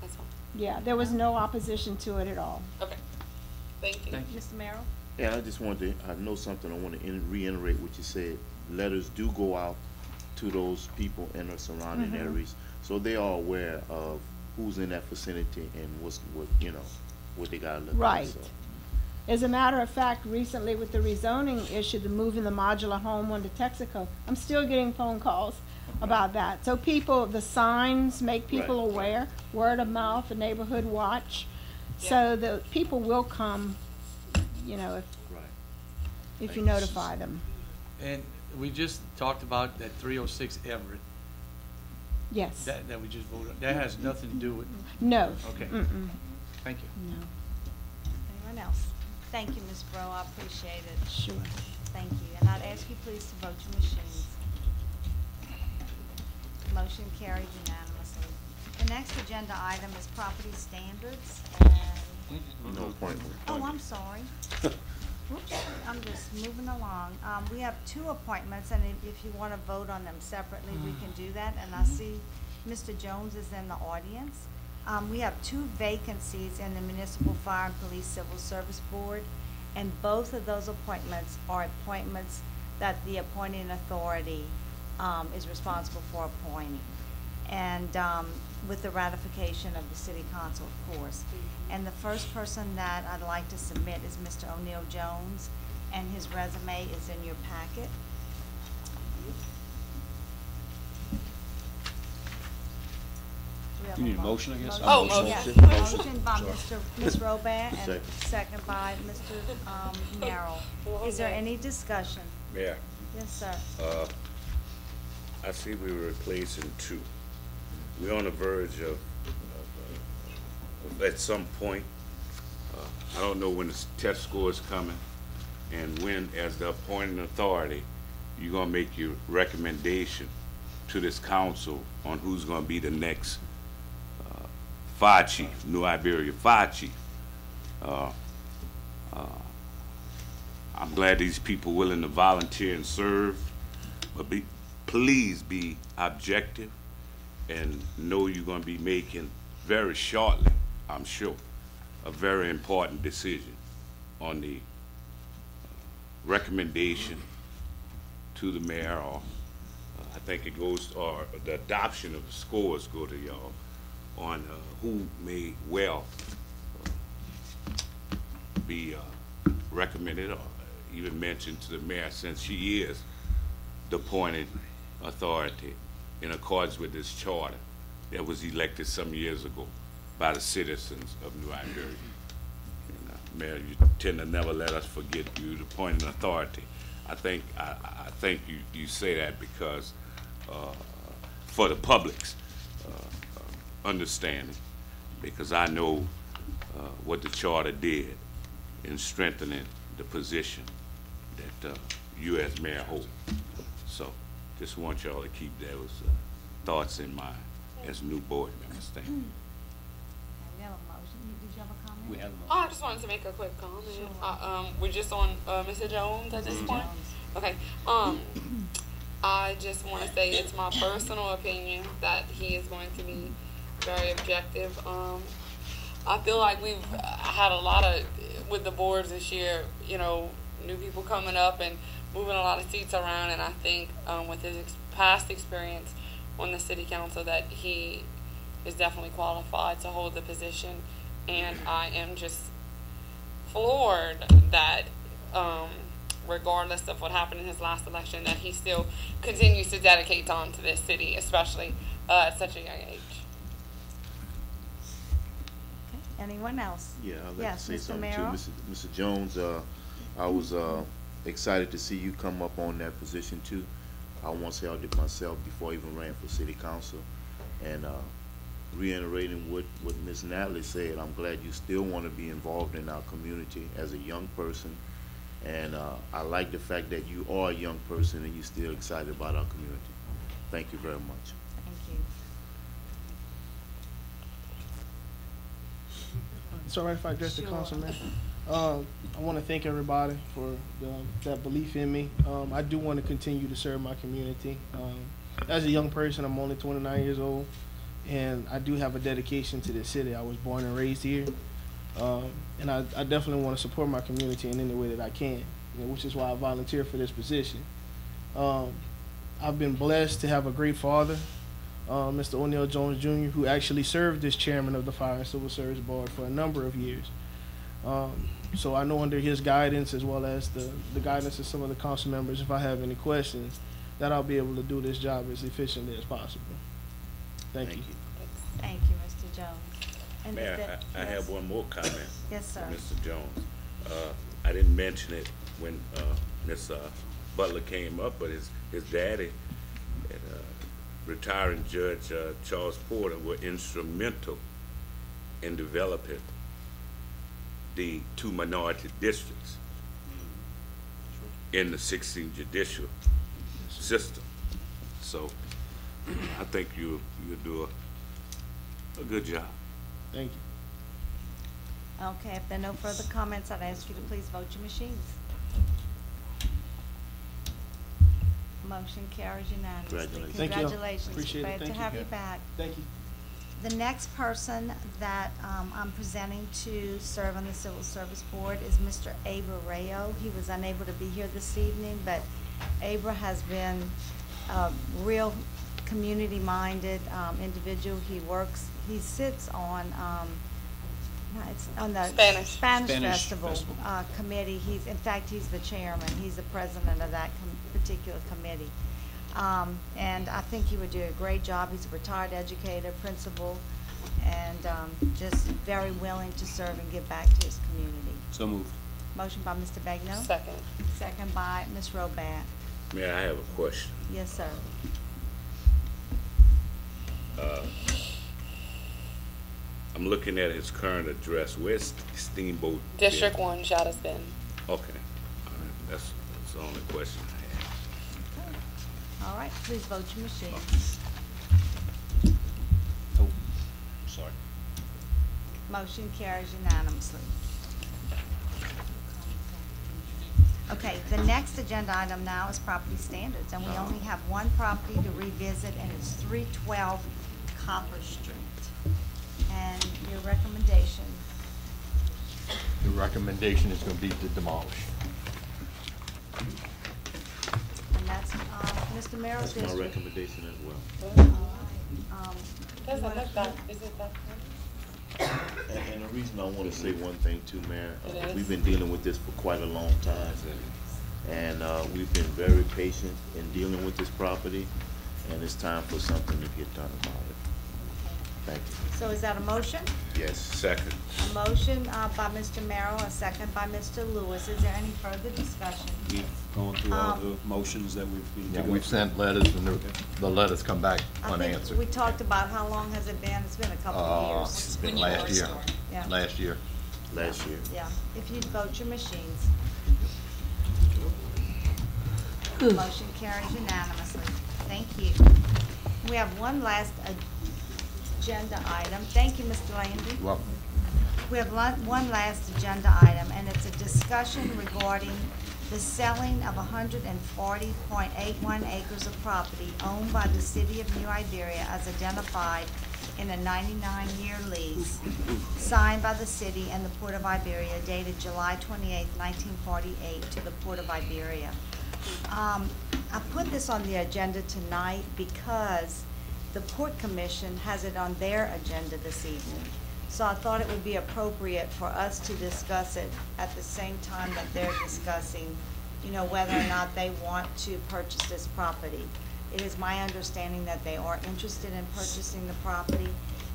that's fine. Yeah, there was no opposition to it at all. Okay, thank you. Mr. Merrill? Yeah, I just wanted to, I know something, I want to reiterate what you said. Letters do go out to those people in the surrounding areas, so they are aware of who's in that vicinity and what they gotta look at. Right. So. As a matter of fact, recently with the rezoning issue, the moving the modular home onto Texaco, I'm still getting phone calls about that. So the signs make people Right. aware, word of mouth, the neighborhood watch. So the people will come, you know, if you notify them. And we just talked about that 306 Everett, Yes. that we just voted on. That has nothing to do with, No. okay, Mm-mm. thank you. No. Anyone else? Thank you, Ms. Rowe, I appreciate it. Sure. Thank you. And I'd ask you please to vote your machines. Motion carried unanimously. The next agenda item is property standards, and, No appointment. oh, I'm sorry. Whoops, I'm just moving along. We have two appointments, and if you want to vote on them separately, we can do that. And I see Mr. Jones is in the audience. We have two vacancies in the Municipal Fire and Police Civil Service Board, and both of those appointments are appointments that the appointing authority is responsible for appointing, and with the ratification of the City Council, of course. And the first person that I'd like to submit is Mr. O'Neill Jones, and his resume is in your packet. Do we have You need a motion, I guess? Oh, Motion, yes. motion. Motion by Ms. Roban and Second. second by Mr. Merrill. Is there any discussion? Mayor, Yes, sir. I see we were replacing two. We're on the verge of at some point, I don't know when the test score is coming, and when, as the appointing authority, you're gonna make your recommendation to this council on who's gonna be the next fire chief, New Iberia fire chief. I'm glad these people willing to volunteer and serve, but please be objective and know you're going to be making very shortly, I'm sure, a very important decision on the recommendation to the mayor, or I think it goes, or the adoption of the scores go to y'all, on who may well be recommended or even mentioned to the mayor, since she is the appointed authority in accordance with this charter that was elected some years ago by the citizens of New Iberia. And, Mayor, you tend to never let us forget you, the appointed authority. I think you say that because for the public's understanding, because I know what the charter did in strengthening the position that you as mayor hold. So just want y'all to keep those thoughts in mind as new board members. Thank you. We have a motion. Did you have a comment? We have a motion. I just wanted to make a quick comment. Sure. We're just on Mr. Jones at this point. Okay. I just want to say it's my personal opinion that he is going to be very objective. I feel like we've had a lot of, with the boards this year, you know, new people coming up and moving a lot of seats around, and I think with his past experience on the city council that he is definitely qualified to hold the position, and I am just floored that regardless of what happened in his last election, that he still continues to dedicate time to this city, especially at such a young age. Anyone else? Yeah, I'd like Yes, to say Mr. something Merrill? too. Mr. Jones, I was excited to see you come up on that position too. I want to say I did myself before I even ran for city council. And reiterating what Ms. Natalie said, I'm glad you still want to be involved in our community as a young person. And I like the fact that you are a young person and you're still excited about our community. Thank you very much. Thank you. It's all right if I address the Sure. council, man. I want to thank everybody for that belief in me. I do want to continue to serve my community. As a young person, I'm only 29 years old, and I do have a dedication to this city. I was born and raised here, and I definitely want to support my community in any way that I can, which is why I volunteer for this position. I've been blessed to have a great father, Mr. O'Neill Jones Jr., who actually served as chairman of the Fire and Civil Service Board for a number of years. So I know under his guidance, as well as the guidance of some of the council members, if I have any questions, that I'll be able to do this job as efficiently as possible. Thank you. Thank you, Mr. Jones. And is Mayor, that- I have one more comment. Yes, sir. Mr. Jones. I didn't mention it when Ms. Butler came up, but his daddy and retiring Judge Charles Porter were instrumental in developing the 2 minority districts in the 16th judicial system. So I think you'll do a good job. Thank you. Okay, if there are no further comments, I'd ask you to please vote your machines. Motion carries unanimously. Congratulations. Thank you. Congratulations. Appreciate it. Glad Thank to you. have you back. Thank you. The next person that I'm presenting to serve on the Civil Service Board is Mr. Abra Rayo. He was unable to be here this evening, but Abra has been a real community-minded individual. He sits on the Spanish Festival committee. In fact, he's the chairman. He's the president of that particular committee. And I think he would do a great job. He's a retired educator, principal, and just very willing to serve and give back to his community. So moved. Motion by Mr. Bagno. Second. Second by Ms. Robat. Mayor, I have a question. Yes, sir. I'm looking at his current address. Where's Steamboat? District been? 1, Shadows Bend. Okay. All right. That's the only question I have. All right, please vote your machines. Oh, sorry. Motion carries unanimously. Okay, the next agenda item now is property standards, and we only have one property to revisit, and it's 312 Copper Street. And your recommendation? The recommendation is going to be to demolish. And that's Mr. Merrill's That's my district. recommendation as well. All right. Doesn't look that, is it that? And the reason I want to say one thing too, Mayor, It is. we've been dealing with this for quite a long time. And we've been very patient in dealing with this property, and it's time for something to get done about it. Thank you. So is that a motion? Yes. Second. A motion by Mr. Merrill, a second by Mr. Lewis. Is there any further discussion? We've gone through all the motions that we've been Yeah, doing. we've sent letters and the letters come back I think unanswered. we talked about how long has it been? It's been a couple of years. It's been When you last first year. started. Yeah. Last year. Last year. Yeah, if you'd vote your machines. Motion carries unanimously. Thank you. We have one last agenda item. Thank you, Mr. Landy. Welcome. We have one last agenda item, and it's a discussion regarding the selling of 140.81 acres of property owned by the city of New Iberia as identified in a 99-year lease signed by the city and the Port of Iberia dated July 28, 1948 to the Port of Iberia. I put this on the agenda tonight because the Port Commission has it on their agenda this evening. So I thought it would be appropriate for us to discuss it at the same time that they're discussing, you know, whether or not they want to purchase this property. It is my understanding that they are interested in purchasing the property.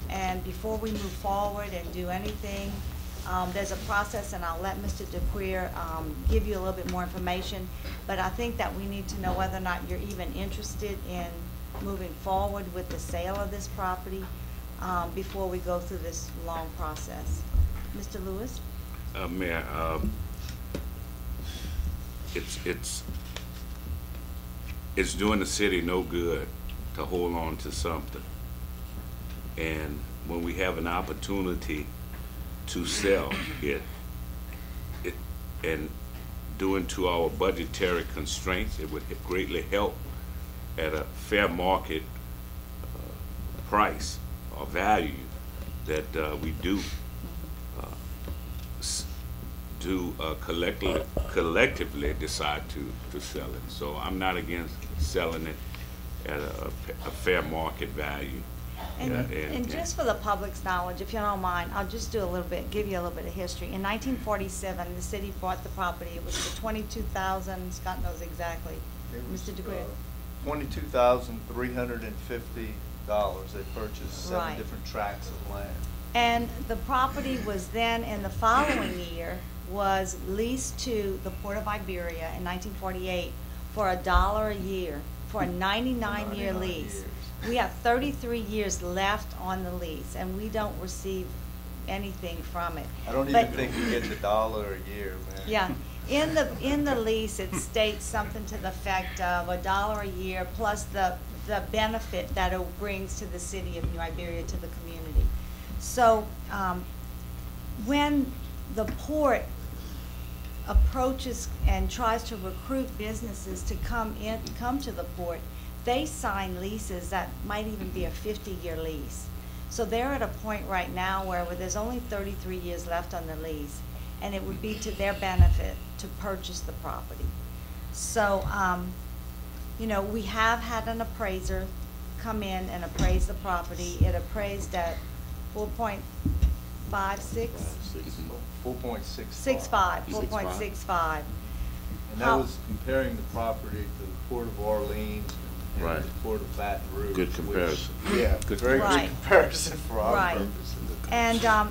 And before we move forward and do anything, there's a process, and I'll let Mr. DeQueer give you a little bit more information. But I think that we need to know whether or not you're even interested in moving forward with the sale of this property before we go through this long process. Mr. Lewis? Mayor, it's doing the city no good to hold on to something. And when we have an opportunity to sell it and due to our budgetary constraints, it would greatly help at a fair market price or value that we do collectively decide to sell it. So I'm not against selling it at a fair market value. And just for the public's knowledge, if you don't mind, I'll just do a little bit, give you a little bit of history. In 1947, the city bought the property. It was for $22,000. Scott knows exactly. Mr. DeGuia. $22,350. They purchased seven Right. different tracts of land. And the property was then, in the following year, was leased to the Port of Iberia in 1948 for $1 a year for a 99-year lease. We have 33 years left on the lease, and we don't receive anything from it. I don't even think we get the $1 a year, man. Yeah, in the lease, it states something to the effect of $1 a year plus the benefit that it brings to the city of New Iberia, to the community. So when the port approaches and tries to recruit businesses to come to the port, they sign leases that might even be a 50-year lease. So they're at a point right now where there's only 33 years left on the lease, and it would be to their benefit to purchase the property. So, you know, we have had an appraiser come in and appraise the property. It appraised at 4.56? 4.65. 4.65. And that was comparing the property to the Port of Orleans and Right. the Port of Baton Rouge. Good comparison. Yeah, very Right. good comparison for our Right. purposes. And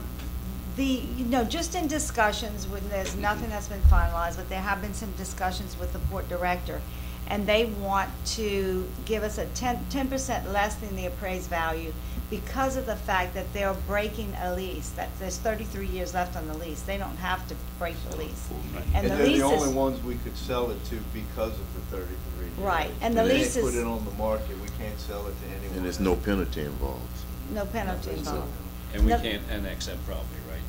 you know, just in discussions, when there's nothing that's been finalized, but there have been some discussions with the port director, and they want to give us a 10% less than the appraised value because of the fact that they're breaking a lease, that there's 33 years left on the lease. They don't have to break the lease. And the they're lease the only is, ones we could sell it to because of the 33 years. Right, and the If they lease put is- it on the market, we can't sell it to anyone. And there's no penalty involved. no penalty involved. And we No- can't annex that property, right?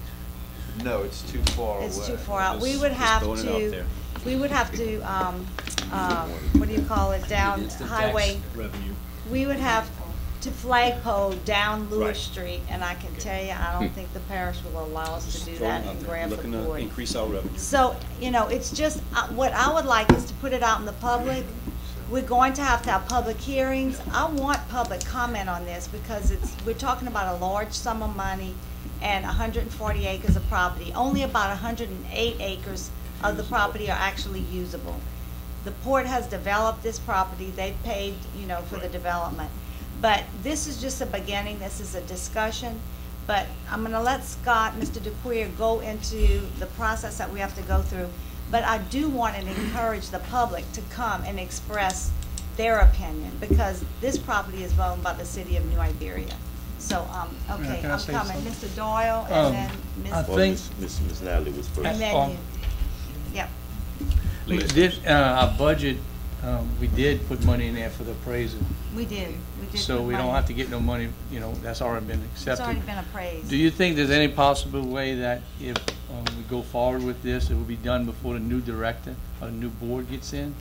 No, it's too far away. It's too far out. We Just- would just have throwing it out to, there. we would have to, what do you call it, down Instant highway. tax revenue. We would have to flagpole down Lewis Right. Street, and I can tell you, I don't think the parish will allow us to do Throwing that it out in there. Grand Looking to Forks. increase our revenue. So, you know, it's just, what I would like is to put it out in the public, We're going to have public hearings. I want public comment on this because we're talking about a large sum of money and 140 acres of property. Only about 108 acres of the property are actually usable. The port has developed this property. They've paid, for the development. But this is just a beginning. This is a discussion. But I'm going to let Scott, Mr. DeQueer, go into the process that we have to go through. But I do want to encourage the public to come and express their opinion because this property is owned by the city of New Iberia. So, okay, Can I I'm say coming. something? Mr. Doyle and then Ms. I think Miss Natalie was first. And then you. Yep. this, our budget, we did put money in there for the appraisal. We did. So put we don't money. have to get no money, that's already been It's accepted. already been appraised. Do you think there's any possible way that if we go forward with this, it will be done before the new director or the new board gets in?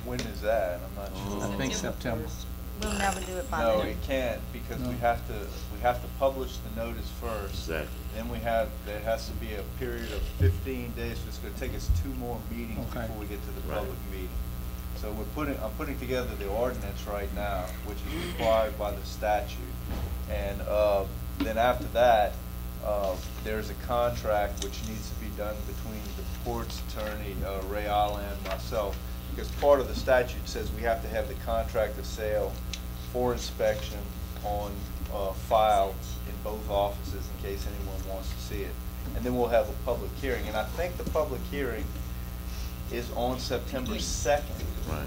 When is that? I'm not sure. I think September. We'll never do it by No, then. it can't, because we have to publish the notice first. Exactly. Then there has to be a period of 15 days, so it's gonna take us 2 more meetings Okay. before we get to the Right. public meeting. So I'm putting together the ordinance right now, which is required by the statute. And, then after that, there's a contract which needs to be done between the port's attorney, Ray Allen, and myself, because part of the statute says we have to have the contract of sale for inspection on file in both offices in case anyone wants to see it. And then we'll have a public hearing. And I think the public hearing is on September 2nd,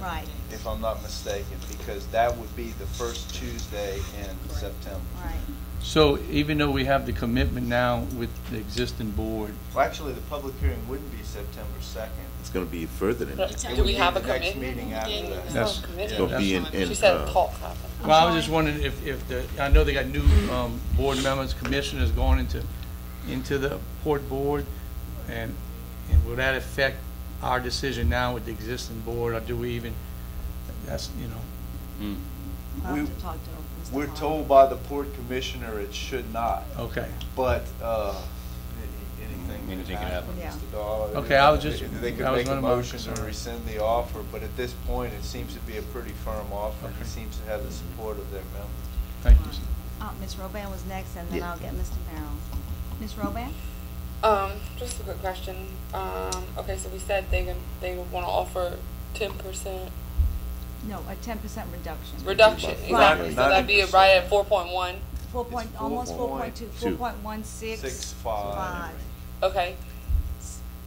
Right. if I'm not mistaken, because that would be the first Tuesday in September. Right. So even though we have the commitment now with the existing board, Well, actually, the public hearing wouldn't be September 2nd. It's gonna be further than that. It Do would we be have a the next committee? meeting after that. That's- It'll be in, She said talk. well, I was just wondering if I know they got new board members, commissioners going into the port board, and will that affect our decision now with the existing board, or do we even, that's, I'll have to talk to Mr. We're Hall. told by the port commissioner it should not, okay. but anything can happen, Yeah. Mr. Dahl. Okay, I was just- They could that was make a one of my motion to concerns. rescind the offer, but at this point, it seems to be a pretty firm offer. It Okay. seems to have the support of their members. Thank you, sir. Ms. Roban was next, and then Yeah. I'll get Mr. Merrill. Ms. Roban? Just a quick question. Okay, so we said they want to offer 10% No, a 10% reduction. reduction. Right. Exactly. So that'd be right at 4.1. Almost 4.2, 4.16. 6.5. Okay.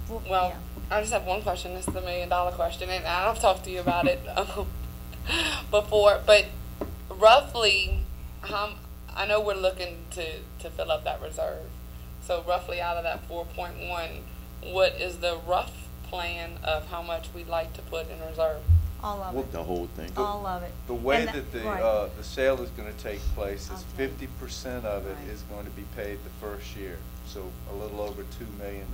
Well, yeah. I just have one question. This is the $1 million question, and I've talked to you about it before. But roughly, I know we're looking to fill up that reserve. So roughly out of that 4.1, what is the rough plan of how much we'd like to put in reserve? All of it. The whole thing. All of it. The way And that right. the sale is gonna take place is Okay. 50% of it Right. is going to be paid the first year, so a little over $2 million.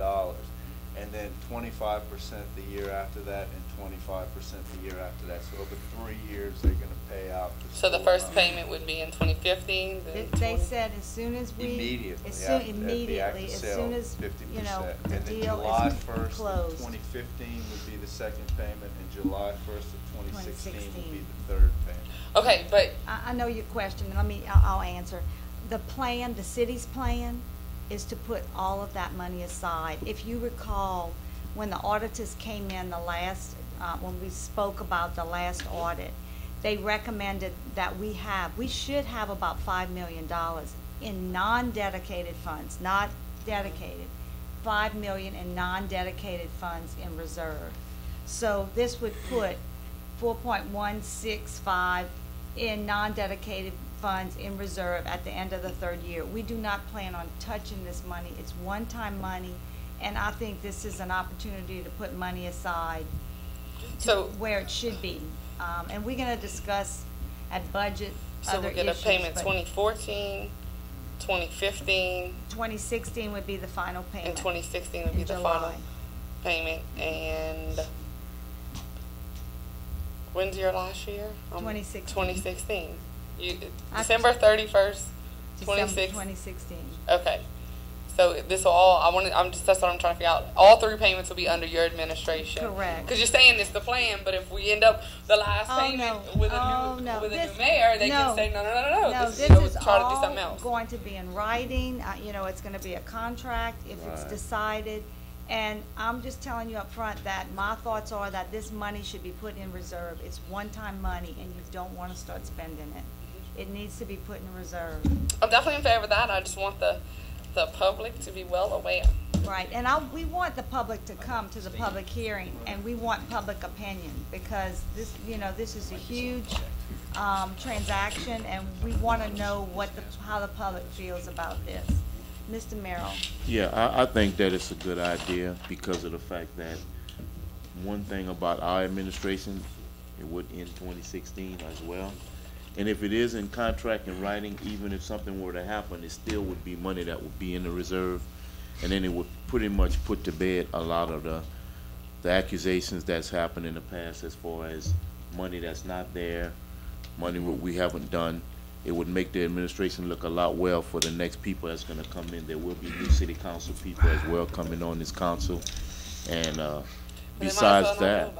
And then 25% the year after that, and 25% the year after that. So over 3 years, they're gonna pay out. So the full first amount. payment would be in 2015. Then They 20 said as soon as we. Immediately, As after soon, the act immediately, of as sale, soon as, 50%. the And then deal July is 1st of closed. 2015 would be the second payment, and July 1st of 2016 would be 2016. the third payment. Okay, but I know your question, and I'll answer. The plan, the city's plan, is to put all of that money aside. If you recall, when the auditors came in the last, when we spoke about the last audit, they recommended that we should have about $5 million in non-dedicated funds, not dedicated, $5 million in non-dedicated funds in reserve. So this would put 4.165 in non-dedicated funds in reserve at the end of the third year. We do not plan on touching this money. It's one-time money, and I think this is an opportunity to put money aside to where it should be. And we're gonna discuss at budget so other we get a issues, payment but 2014, 2015, 2016 would be the final and payment. 2016 would be in the July. final payment. And when's your last year? 2016. 2016. I- December 31st, December 2016. 2016. Okay. So this will all, that's what I'm trying to figure out. All 3 payments will be under your administration. Correct. Because you're saying it's the plan, but if we end up the last payment with a new mayor, they can say, no. No, This this is is try to do something all else. going to be in writing. You know, it's going to be a contract if it's Right. decided. And I'm just telling you up front that my thoughts are that this money should be put in reserve. It's one-time money, and you don't want to start spending it. It needs to be put in reserve. I'm definitely in favor of that. I just want the public to be well aware. Right, and we want the public to come to the public hearing, and we want public opinion, because this, you know, this is a huge transaction, and we want to know how the public feels about this. Mr. Merrill. Yeah, I think that it's a good idea because of the fact that one thing about our administration, it would end 2016 as well. And if it is in contract and writing, even if something were to happen, it still would be money that would be in the reserve. And then it would pretty much put to bed a lot of the accusations that's happened in the past as far as money that's not there, money what we haven't done. It would make the administration look a lot well for the next people that's gonna come in. There will be new city council people as well coming on this council. And besides that,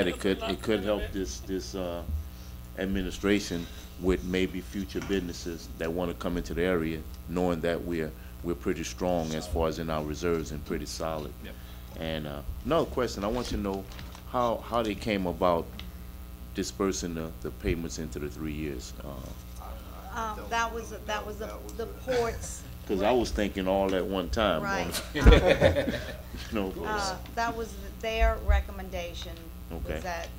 it could help this administration with maybe future businesses that want to come into the area, knowing that we're pretty strong as far as in our reserves and pretty solid. Yep. And another question, I want you to know how they came about dispersing the payments into the 3 years. That was the ports. Because I was thinking all at one time. Right. No. That was their recommendation. Okay. Was that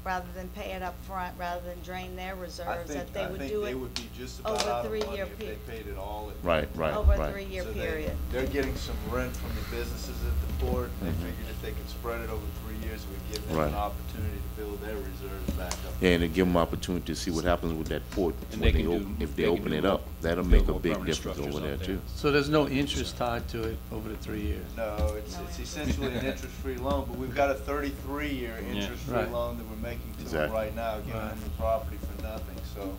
rather than pay it up front, rather than drain their reserves, that they would do it would be just about over a out of money 3-year if they period. paid it all at Right. Over a 3-year So period. they're getting some rent from the businesses at the port. They figured if they could spread it over 3 years, it would give them Right. an opportunity to build their reserves back up. Yeah, and to give them opportunity to see what happens with that port And when they can if they can open do it more- up. That'll build make a more big permanent difference structures over there out too. So there's no interest tied to it over the 3 years? No, it's essentially an interest-free loan, but we've got a 33-year interest-free Right. loan that we're making to them Exactly. right now, giving them the property for nothing. So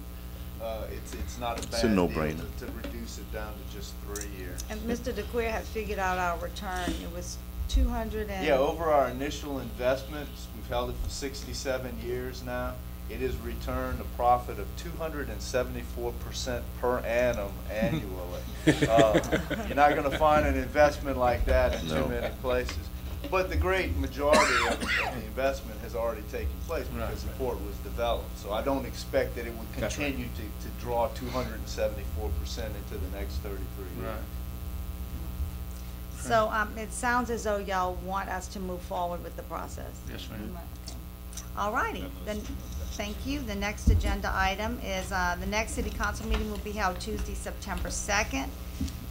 it's not a bad It's a deal no-brainer. to reduce it down to just 3 years. And Mr. DeQueer had figured out our return. It was 200 and. Yeah, over our initial investments, we've held it for 67 years now. It has returned a profit of 274% per annum annually. You're not going to find an investment like that in too many places. But the great majority of the investment has already taken place because the port was developed. So I don't expect that it would continue to draw 274% into the next 33 years. So it sounds as though y'all want us to move forward with the process. Yes, ma'am. Okay. All righty, then, thank you. The next agenda item is, the next city council meeting will be held Tuesday, September 2nd.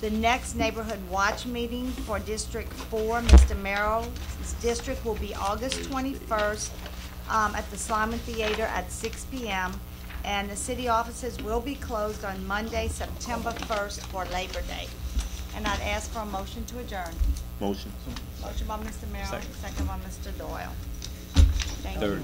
The next neighborhood watch meeting for District 4, Mr. Merrill's district, will be August 21st at the Slyman Theater at 6 p.m. And the city offices will be closed on Monday, September 1st for Labor Day. And I'd ask for a motion to adjourn. Motion. Motion by Mr. Merrill, second by Mr. Doyle. Thank you. Third.